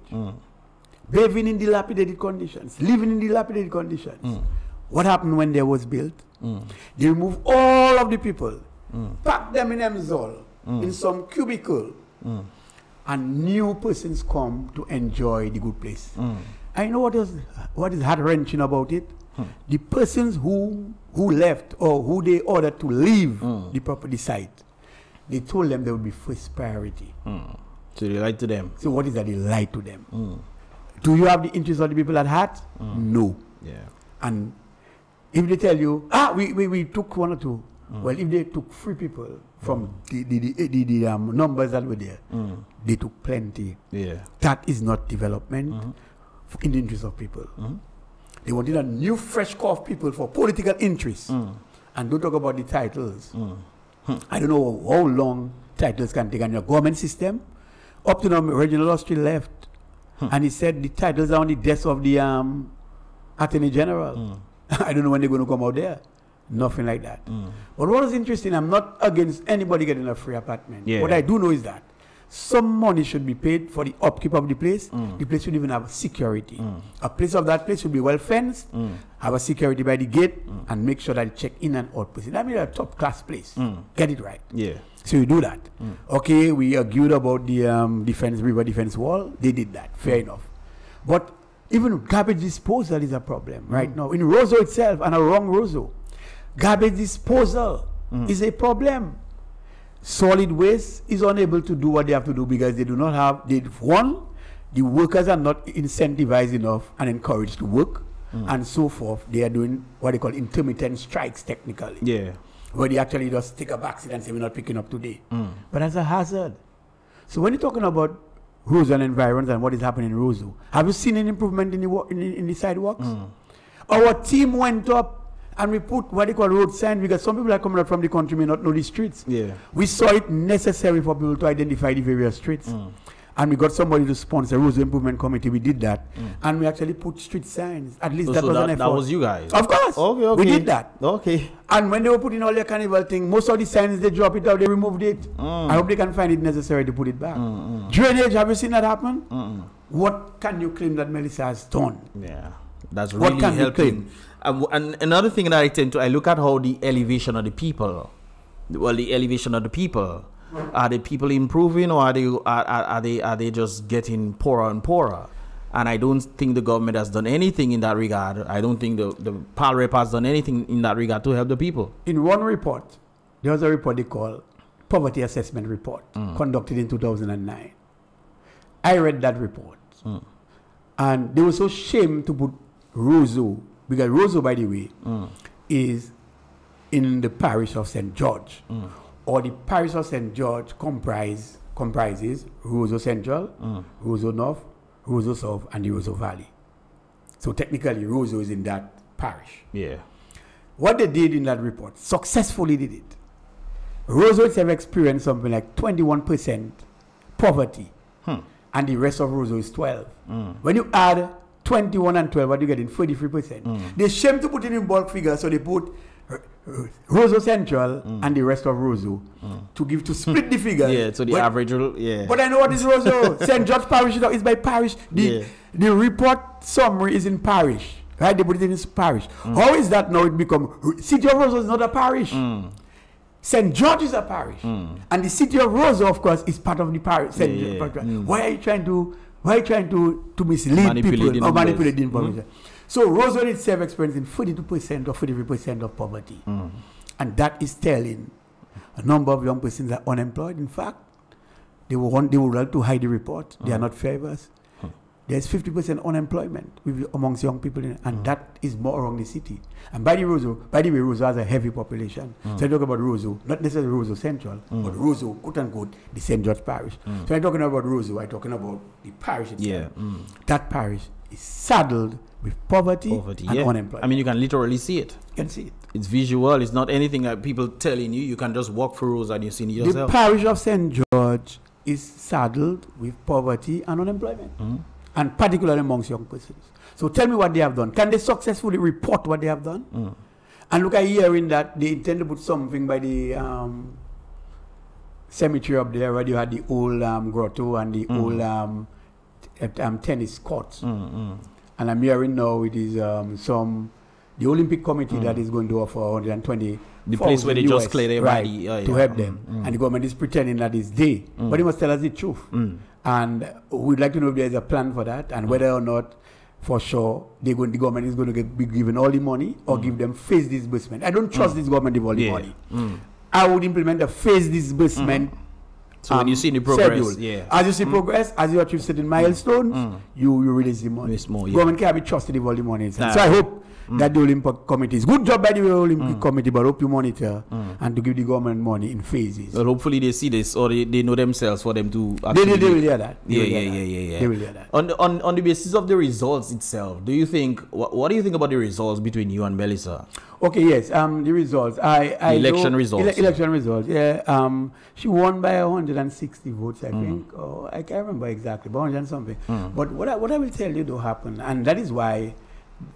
A: bathing in dilapidated conditions, living in dilapidated conditions. What happened when there was built? They removed all of the people, packed them in Emzol, in some cubicle, and new persons come to enjoy the good place. I know what is heart-wrenching about it. The persons who left or who they ordered to leave the property site, they told them there would be first priority.
B: So they lied to them.
A: So what is that? They lied to them. Do you have the interest of the people at heart? No.
B: Yeah.
A: And if they tell you, we took 1 or 2. Well, if they took 3 people from the numbers that were there, they took plenty.
B: Yeah.
A: That is not development. in the interest of people. They wanted a new, fresh core of people for political interests. And don't talk about the titles. I don't know how long titles can take on your government system. Up to now, Reginald Austri left. And he said the titles are on the desk of the Attorney General. I don't know when they're going to come out there. Nothing like that. But what is interesting, I'm not against anybody getting a free apartment. What I do know is that some money should be paid for the upkeep of the place. The place should even have security. A place of that place should be well fenced, have a security by the gate, and make sure that you check in and out person. That means a top class place. Get it right. So you do that. Okay, we argued about the river defense wall. They did that. Fair enough. But even garbage disposal is a problem right now. In Roseau itself, and a wrong Roseau, garbage disposal is a problem. Solid waste is unable to do what they have to do because they do not have, the workers are not incentivized enough and encouraged to work, and so forth. They are doing what they call intermittent strikes technically. Where they actually just take a backseat and say we're not picking up today. But that's a hazard. So when you're talking about Roseau and environment and what is happening in Roseau, have you seen an improvement in the sidewalks? Our team went up and we put what they call road signs because some people are coming out from the country may not know the streets. We saw it necessary for people to identify the various streets. And we got somebody to sponsor Roseau Improvement Committee. We did that. And we actually put street signs. At least that was an effort.
B: That was you guys?
A: Of course. We did that.
B: And
A: when they were putting all their carnival thing, most of the signs, they drop it out, they removed it. I hope they can find it necessary to put it back. Drainage, have you seen that happen? What can you claim that Melissa has done?
B: That's really helping. And another thing that I look at how the elevation of the people, are the people improving or are they just getting poorer and poorer? And I don't think the government has done anything in that regard. I don't think the PALREP has done anything in that regard to help the people. In one report, there was a report they call Poverty Assessment Report, conducted in 2009. I read that report. And they were so ashamed to put Roseau, because Roseau, by the way, is in the parish of St. George. Or the parish of St. George comprises Roseau Central, Roseau North, Roseau South, and the Roseau Valley. So technically, Roseau is in that parish. What they did in that report, successfully did it. Roseau itself experienced something like 21% poverty, and the rest of Roseau is 12. When you add 21 and 12, what do you get in 43%? They shame to put it in bulk figures, so they put Roseau Central and the rest of Roseau to split the figures. So the average.
A: But I know what is Roseau. St. George Parish is by parish. The report summary is in parish. Right? They put it in parish. How is that now it become City of Roseau is not a parish? St. George is a parish. And the City of Roseau, of course, is part of the parish. Why are you trying to mislead people or manipulate the information? So Roseau itself experiencing 42% or 43% of poverty. And that is telling a number of young persons are unemployed. In fact, they would like to hide the report. They are not favors. There's 50% unemployment amongst young people, and that is more around the city. And by the way, Roseau has a heavy population. So I talk about Roseau, not necessarily Roseau Central, but Roseau, quote unquote, the St. George Parish. So I'm talking about Roseau, I'm talking about the parish itself. That parish is saddled with poverty and unemployment.
B: I mean, you can literally see it.
A: You can see it.
B: It's visual. It's not anything that people telling you. You can just walk through Roseau and you see it yourself.
A: The parish of St. George is saddled with poverty and unemployment. And particularly amongst young persons. So tell me what they have done. Can they successfully report what they have done? And look at hearing that they intend to put something by the cemetery up there where you had the old grotto and the old tennis courts. And I'm hearing now it is the Olympic Committee that is going to offer 120.
B: The place where they
A: US,
B: just clear their body.
A: To help them. And the government is pretending that it's they. But they must tell us the truth. And we'd like to know if there's a plan for that and whether or not, for sure, the government is going to be given all the money or give them phased disbursement. I don't trust this government with all the money. I would implement a phased disbursement
B: So when you see the progress,
A: schedule. As you see progress, as you achieve certain milestones, you release the money. Government can't be trusted with all the money. So I hope that the Olympic committee is good job by the Olympic committee, but hope you monitor and to give the government money in phases.
B: Well, hopefully they see this or they know themselves for them to
A: actually they will hear that.
B: They will hear that. On the basis of the results itself, do you think what do you think about the results between you and Melissa?
A: Okay, yes. The results.
B: Election results.
A: Election results. Yeah. She won by 160 votes, I think. Or I can't remember exactly, but 100 and something. But what I will tell you though happened, and that is why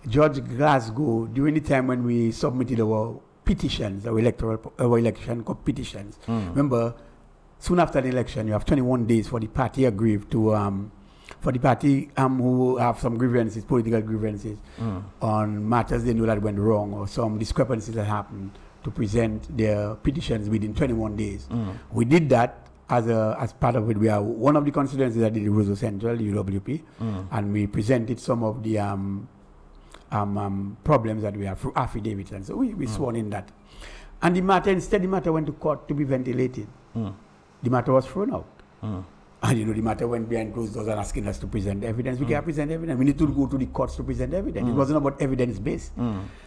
A: Judge Glasgow, during the time when we submitted our petitions, our election petitions, remember, soon after the election, you have 21 days for the party aggrieved to, for the party who have some grievances, political grievances, on matters they know that went wrong or some discrepancies that happened, to present their petitions within 21 days. We did that as part of it. We are one of the constituencies that did the Roseau Central, UWP, and we presented some of the problems that we have through affidavits, and so we sworn in that. And the matter went to court to be ventilated. The matter was thrown out. And you know, the matter went behind closed doors and asking us to present evidence. We can't present evidence. We need to go to the courts to present evidence. It wasn't about evidence-based.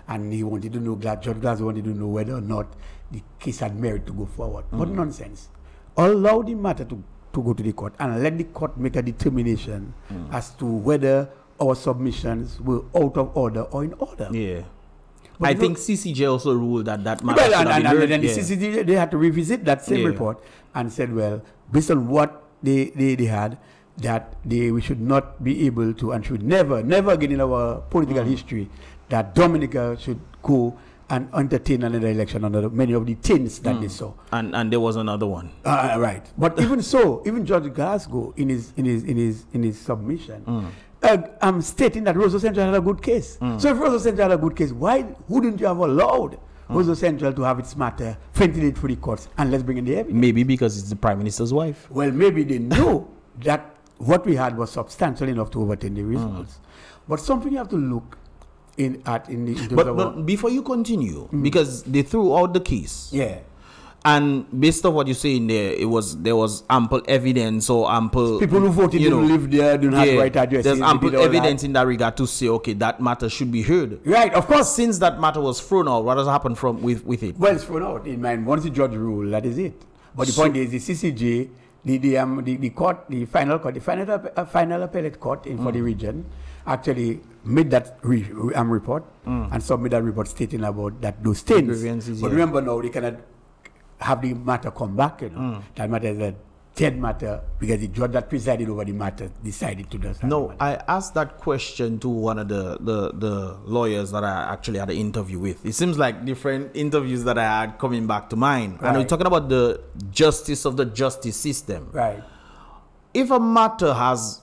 A: And he wanted to know, Judge Glasgow wanted to know whether or not the case had merit to go forward. But nonsense. Allow the matter to go to the court and let the court make a determination as to whether our submissions were out of order or in order.
B: Yeah. But I think CCJ also ruled that matter should have been heard.
A: And then the CCJ, they had to revisit that same report and said, well, based on what they had, that we should not be able to and should never again in our political history that Dominica should go and entertain another election under many of the things that they saw.
B: And there was another one.
A: Right. But even so, even Judge Glasgow in his submission, I'm stating that Roseau Central had a good case. So if Roseau Central had a good case, why wouldn't you have allowed Roseau Central to have its matter ventilated for the courts and let's bring in the evidence?
B: Maybe because it's the Prime Minister's wife.
A: Well, maybe they knew that what we had was substantial enough to overturn the results. But something you have to look at
B: but before you continue, because they threw out the case.
A: Yeah.
B: And based on what you say in there, there was ample evidence or ample
A: people who voted didn't live there, didn't have the right address.
B: There's ample evidence in that regard to say, okay, that matter should be heard.
A: Right, of course.
B: Since that matter was thrown out, what has happened with it?
A: Well, it's thrown out. In mind, once the judge ruled, that is it. But the point is, the CCJ, the court, the final appellate court for the region, actually made that report and submitted that report stating about those things. But remember now, they cannot have the matter come back, you know. That matter is a dead matter because the judge that presided over the matter decided to do that.
B: No, I asked that question to one of the lawyers that I actually had an interview with. It seems like different interviews that I had coming back to mind. Right. And we're talking about the justice of the justice system.
A: Right.
B: If a matter has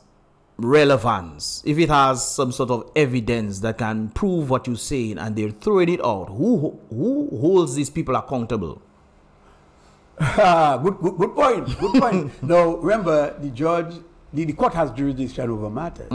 B: relevance, if it has some sort of evidence that can prove what you're saying and they're throwing it out, who holds these people accountable?
A: Good point. Good point. Now, remember, the judge, the court has jurisdiction over matters.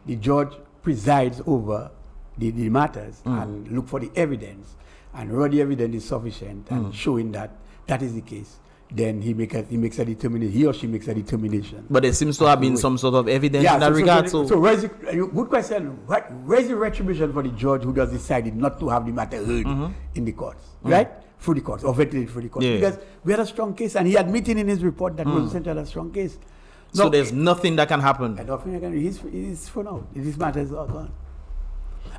A: The judge presides over the matters and look for the evidence. And where the evidence is sufficient and showing that that is the case, then he makes a determination. He or she makes a determination.
B: But there seems to have been some sort of evidence in that regard.
A: So where's good question. Where's the retribution for the judge who does decided not to have the matter heard in the courts, right? Through the courts, or ventilated through the courts. Because we had a strong case, and he admitted in his report that Roseau Central had a strong case.
B: So there's nothing that can happen.
A: Nothing that can. He's for now. This matter is all gone.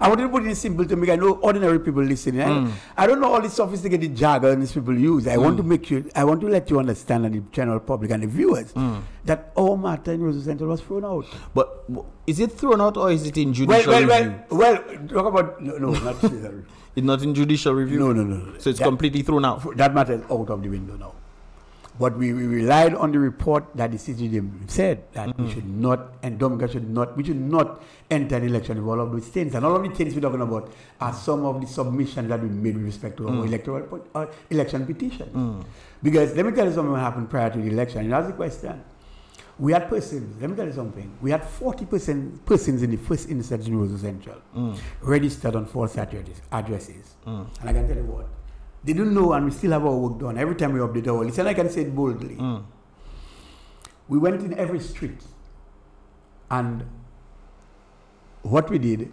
A: I want to put it simple to make. I know ordinary people listening. I don't know all the sophisticated jargon these people use. I want to make sure. I want to let you understand, and the general public and the viewers, that our matter in Roseau Central was thrown out.
B: But is it thrown out or is it in judicial review?
A: Well, talk about no, not judicial review.
B: It's not in judicial review?
A: No.
B: So it's completely thrown out?
A: That matter is out of the window now. But we relied on the report that the CCJ said that we should not, and Dominica we should not enter an election with all of those things. And all of the things we're talking about are some of the submissions that we made with respect to our election petition. Because let me tell you something what happened prior to the election. You ask the question. We had persons, let me tell you something. We had persons in the first instance in Roseau Central registered on false addresses. And I can tell you what, they don't know, and we still have our work done. Every time we update our list, and I can say it boldly. we went in every street, and what we did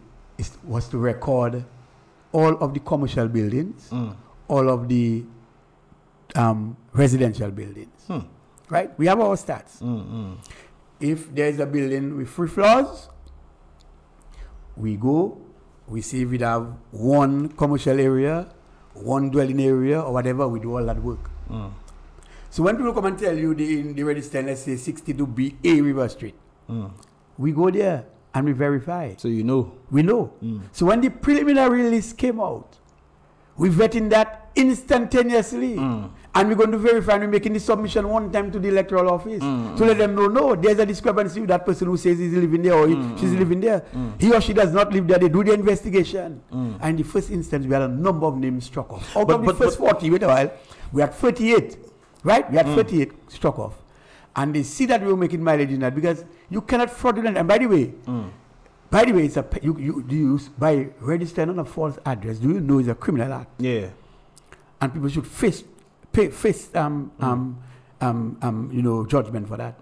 A: was to record all of the commercial buildings, all of the residential buildings. Right? We have our stats. If there is a building with 3 floors, we go, we see if we have 1 commercial area, 1 dwelling area, or whatever, we do all that work. So when people come and tell you in the register, let's say 62B A River Street, we go there and we verify.
B: So you know.
A: We know. So when the preliminary list came out, we vetting that instantaneously. And we're going to verify, and we're making the submission one time to the electoral office to let them know, no, there's a discrepancy with that person who says he's living there or she's living there. He or she does not live there. They do the investigation. And in the first instance, we had a number of names struck off. Out of the first 40, wait a while, we had 38, right? We had 38 struck off. And they see that we were making mileage in that because you cannot fraudulent. And by the way, it's a you use by registering on a false address. Do you know it's a criminal act?
B: Yeah. And
A: people should face judgment for that,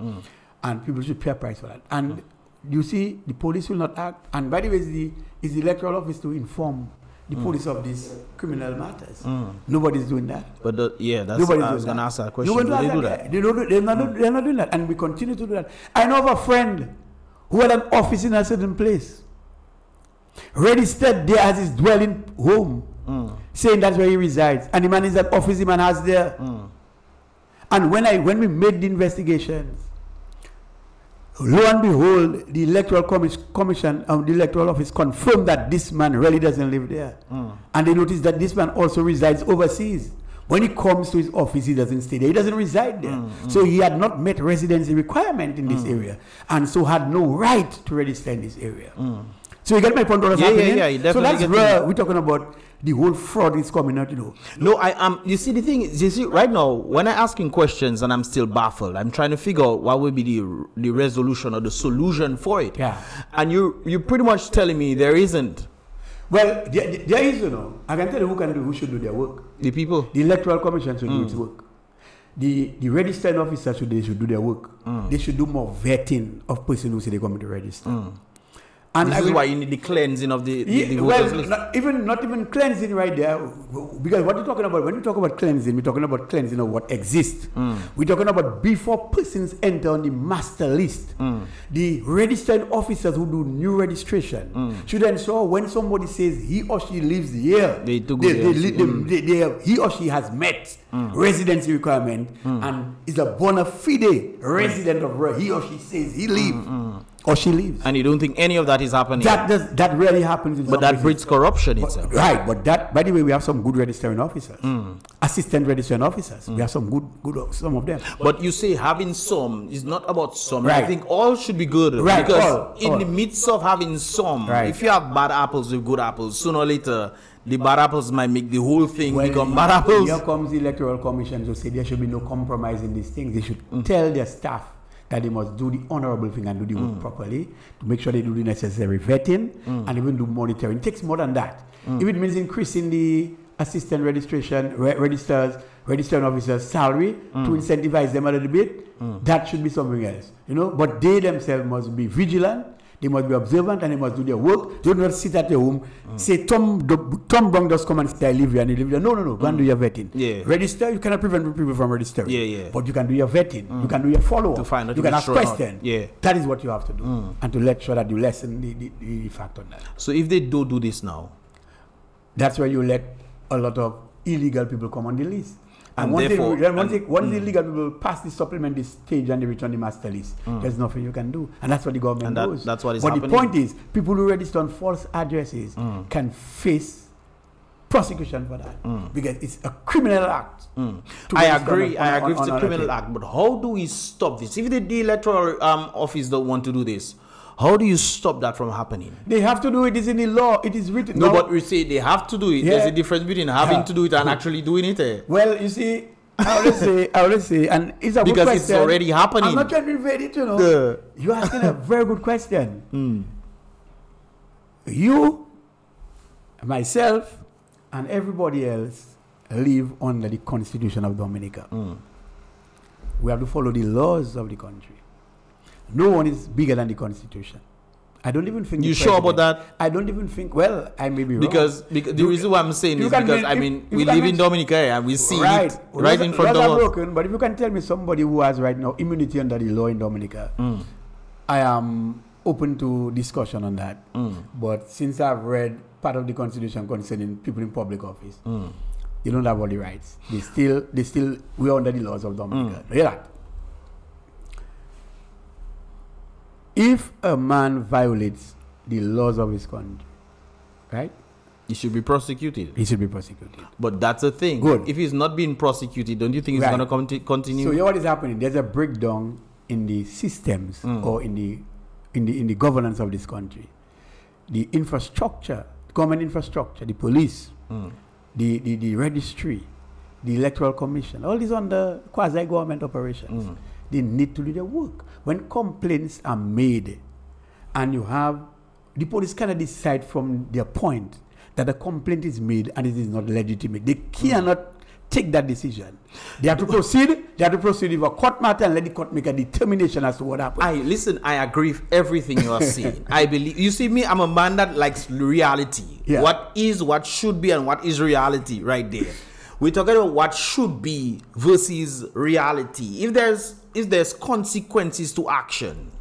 A: and people should pay a price for that. And you see, the police will not act. And by the way, it's the electoral office to inform the police of these criminal matters. Nobody's doing that.
B: But that's I was going to ask that question. Do they do that?
A: They're not doing that, and we continue to do that. I know of a friend who had an office in a certain place, registered there as his dwelling home. Saying that's where he resides, and the man is that office the man has there. And when we made the investigations, lo and behold, the electoral commission the electoral office confirmed that this man really doesn't live there. And they noticed that this man also resides overseas. When he comes to his office, he doesn't stay there. He doesn't reside there. So he had not met residency requirement in this area, and so had no right to register in this area. So you get my point?
B: Yeah,
A: so that's where we're talking about. The whole fraud is coming out,
B: No, I am. You see, the thing is, you see, right now, when I'm asking questions and I'm still baffled, I'm trying to figure out what will be the resolution or the solution for it.
A: Yeah.
B: And you're pretty much telling me there isn't.
A: Well, there is, I can tell you who should do their work.
B: The people.
A: The Electoral Commission should do its work. The registering officers should do their work. They should do more vetting of persons who say they come to register.
B: And this is why you need the cleansing of the voters list.
A: Not even cleansing right there, because what you're talking about, when you talk about cleansing, we're talking about cleansing of what exists. We're talking about before persons enter on the master list, the registered officers who do new registration should ensure when somebody says he or she lives here, he or she has met residency requirement and is a bona fide resident of where he or she says he lives. Or she leaves.
B: And you don't think any of that is happening?
A: That really happens.
B: But that breeds corruption itself.
A: Right, but that, by the way, we have some good registering officers. Assistant registering officers. We have some good, some of them.
B: But you say having some is not about some.
A: Right.
B: I think all should be good.
A: Right.
B: Because in the midst of having some, if you have bad apples with good apples, sooner or later, the bad apples might make the whole thing become bad apples.
A: Here comes the Electoral Commission to say there should be no compromise in these things. They should tell their staff that they must do the honorable thing and do the work properly to make sure they do the necessary vetting and even do monitoring. It takes more than that. If it means increasing the assistant registration, registering officers' salary to incentivize them a little bit, that should be something else. But they themselves must be vigilant. They must be observant and they must do their work. They do not sit at your home, say, Tom Brown just come and say, I live here and you live there. No. Go and do your vetting.
B: Yeah.
A: Register, you cannot prevent people from registering.
B: Yeah.
A: But you can do your vetting. You can do your follow-up.
B: To find out
A: you can ask questions.
B: Yeah.
A: That is what you have to do. And to let sure that you lessen the fact on that.
B: So if they don't do this now?
A: That's where you let a lot of illegal people come on the list. And once the illegal people pass the supplementary stage and they return the master list, there's nothing you can do. And that's what the government does.
B: That's what is
A: happening.
B: But
A: the point is, people who register on false addresses can face prosecution for that. Because it's a criminal act.
B: I agree with the criminal act. But how do we stop this? If the electoral office don't want to do this, how do you stop that from happening?
A: They have to do it. It's in the law. It is written.
B: No, but we say they have to do it. Yeah. There's a difference between having to do it and actually doing it.
A: Well, you see, I would say, and it's a good question.
B: Because it's already happening.
A: I'm not trying to invade it, You're asking a very good question. You, myself, and everybody else live under the Constitution of Dominica. We have to follow the laws of the country. no one is bigger than the Constitution. I don't even think.
B: You sure about that?
A: I don't even think. Well, I may be wrong.
B: Because the reason why I'm saying is because we live in Dominica and we see it right in front of us.
A: Broken, but if you can tell me somebody who has right now immunity under the law in Dominica, I am open to discussion on that. But since I've read part of the Constitution concerning people in public office, they don't have all the rights. We are under the laws of Dominica. Hear that? If a man violates the laws of his country, right?
B: He should be prosecuted.
A: He should be prosecuted.
B: But that's the thing.
A: Good.
B: If he's not being prosecuted, don't you think it's going to continue?
A: So you know what is happening? There's a breakdown in the systems or in the governance of this country. The infrastructure, government infrastructure, the police, the registry, the electoral commission, all these under quasi-government operations. They need to do their work. When complaints are made and you have, the police cannot decide from their point that a complaint is made and it is not legitimate. They cannot take that decision. They have to proceed. They have to proceed with a court matter and let the court make a determination as to what happened.
B: Listen, I agree with everything you are saying. I believe, you see me, I'm a man that likes reality. Yeah. What is, what should be, and what is reality right there. We're talking about what should be versus reality. If there's consequences to action,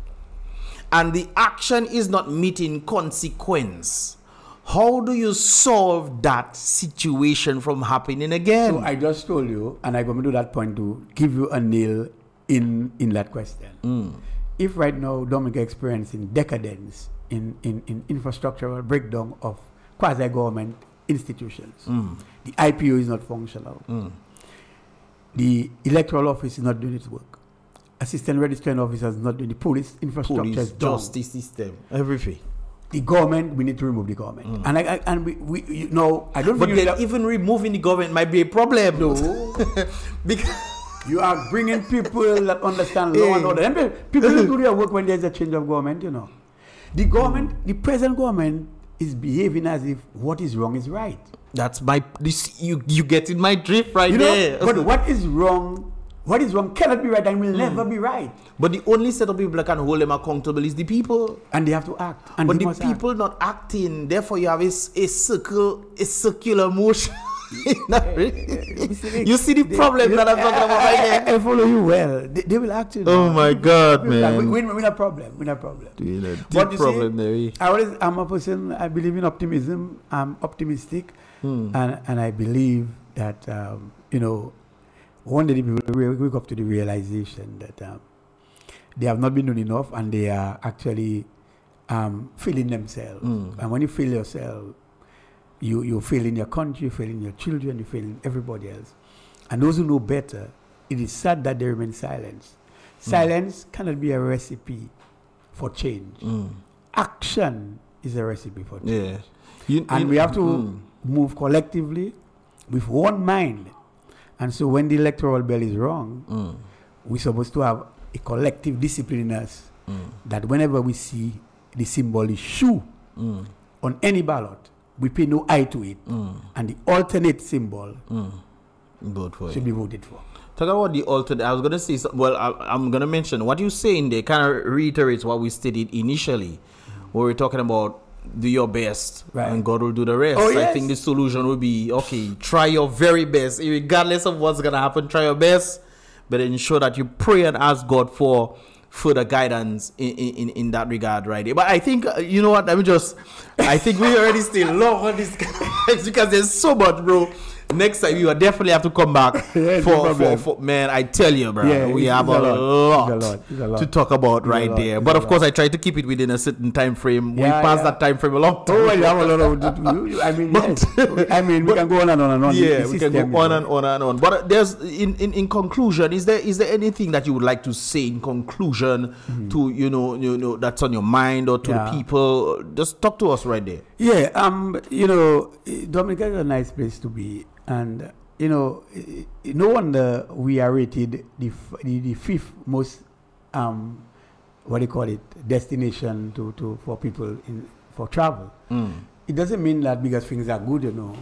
B: and the action is not meeting consequence, how do you solve that situation from happening again?
A: So I just told you, and I'm going to do that point to give you a nail in that question. If right now Dominica experiencing decadence in infrastructural breakdown of quasi-government institutions, the IPO is not functional, the electoral office is not doing its work, assistant registration officers is not doing, the police infrastructure is down,
B: justice system, everything.
A: The government, we need to remove the government. And we you know, I don't.
B: But then even removing the government might be a problem.
A: No, because you are bringing people that understand law and order. And people do their work when there's a change of government. You know, the government, the present government, is behaving as if what is wrong is right.
B: That's my. You get in my drift right there.
A: But what is wrong? What is wrong cannot be right and will never be right.
B: But the only set of people that can hold them accountable is the people.
A: And they have to act. And
B: but the people not acting, therefore you have a circular motion. You see the problem that I'm talking about right there?
A: I follow you well. They will act.
B: Oh my God, man.
A: We're not a problem. We're not a problem.
B: But you problem
A: see, I'm a person, I believe in optimism. I'm optimistic. And I believe that, you know, one day the people will wake up to the realization that they have not been doing enough and they are actually failing themselves. And when you fail yourself, you fail in your country, you fail in your children, you fail in everybody else. And those who know better, it is sad that they remain silent. Silence cannot be a recipe for change. Action is a recipe for change. And we have to move collectively with one mind. And so when the electoral bell is wrong, we're supposed to have a collective discipline in us that whenever we see the symbol is shoe on any ballot, we pay no eye to it. And the alternate symbol should be voted for.
B: Talk about the alternate. I was going to say, well, I'm going to mention what you say in there kind of reiterates what we stated initially, where we're talking about do your best and God will do the rest. I think the solution will be, okay, try your very best. Regardless of what's going to happen, try your best, but ensure that you pray and ask God for further guidance in that regard right there. But I think, you know what, I think we already still love on this because there's so much, bro. Next time you definitely have to come back for man, I tell you, bro, we have a lot to talk about right there. But of course, I try to keep it within a certain time frame. We passed that time frame a long time.
A: Oh, you have a lot of. I mean, I mean, we can go on and on and on.
B: Yeah, we can go on and on and on. But there's in conclusion, is there anything that you would like to say in conclusion to you know that's on your mind or to the people? Just talk to us right there.
A: Yeah, you know, Dominica is a nice place to be. And you know, no wonder we are rated the fifth most what do you call it, destination for people for travel. It doesn't mean that because things are good, you know,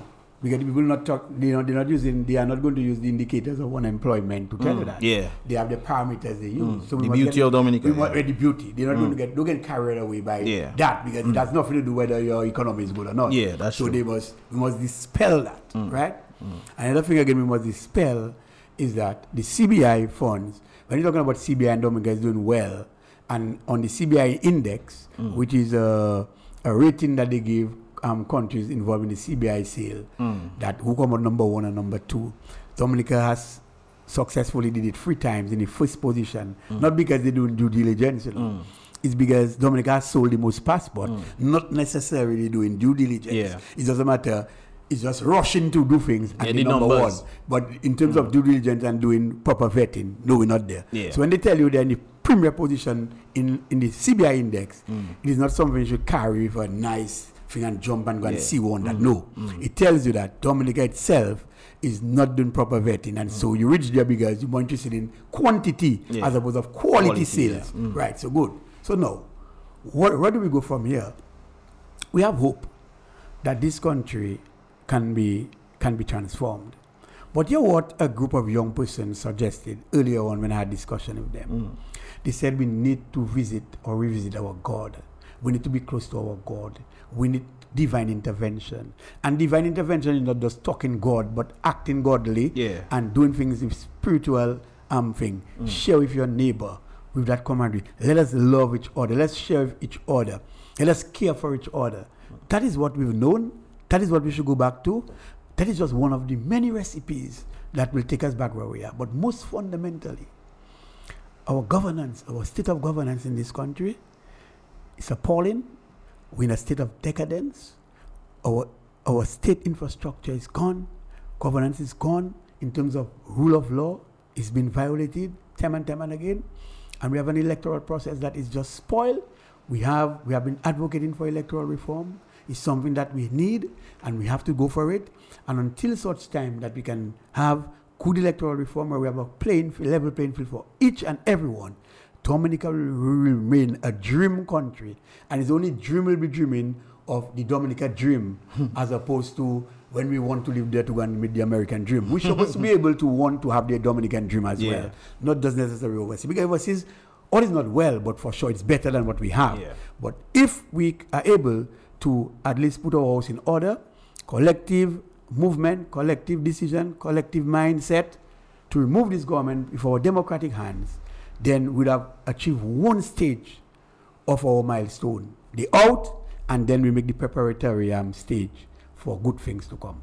A: Because people not talk, they are not going to use the indicators of unemployment to tell you that.
B: Yeah.
A: They have the parameters they use. So
B: the beauty of Dominica.
A: The beauty. They're not going to get carried away by that, because it has nothing to do whether your economy is good or not.
B: Yeah, that's true.
A: So we must dispel that, right? Another thing again we must dispel is that the CBI funds, when you're talking about CBI and Dominica is doing well, and on the CBI index, which is a rating that they give countries involved in the CBI sale, that who come out number 1 and number 2, Dominica has successfully did it 3 times in the first position, not because they do due diligence, it's because Dominica has sold the most passport, not necessarily doing due diligence. It doesn't matter. It's just rushing to do things and the number numbers. 1. But in terms of due diligence and doing proper vetting, no, we're not there. So when they tell you they're in the premier position in the CBI index, it is not something you should carry with a nice thing and jump and go and see one that. No. It tells you that Dominica itself is not doing proper vetting, and so you reach there because you're more interested in quantity as opposed to quality sales. Right, so good. So now, where do we go from here? We have hope that this country can be transformed. But you know what a group of young persons suggested earlier on when I had discussion with them? They said we need to visit or revisit our God. We need to be close to our God. We need divine intervention. And divine intervention is not just talking God, but acting godly and doing things with spiritual thing. Share with your neighbor with that camaraderie. Let us love each other. Let's share with each other. Let us care for each other. That is what we've known. That is what we should go back to. That is just one of the many recipes that will take us back where we are. But most fundamentally, our governance, our state of governance in this country is appalling. We're in a state of decadence. Our state infrastructure is gone. Governance is gone. In terms of rule of law, it's been violated time and time and again. And we have an electoral process that is just spoiled. We have been advocating for electoral reform. It's something that we need, and we have to go for it. And until such time that we can have good electoral reform where we have a level playing field for each and everyone, Dominica will remain a dream country. And its only dream will be dreaming of the Dominica dream as opposed to when we want to live there to go and meet the American dream. We're supposed to be able to want to have the Dominican dream as well, not just necessarily overseas. Because overseas, all is not well, but for sure it's better than what we have. But if we are able to at least put our house in order, collective movement, collective decision, collective mindset, to remove this government with our democratic hands, then we'd have achieved one stage of our milestone, the out, and then we make the preparatory stage for good things to come.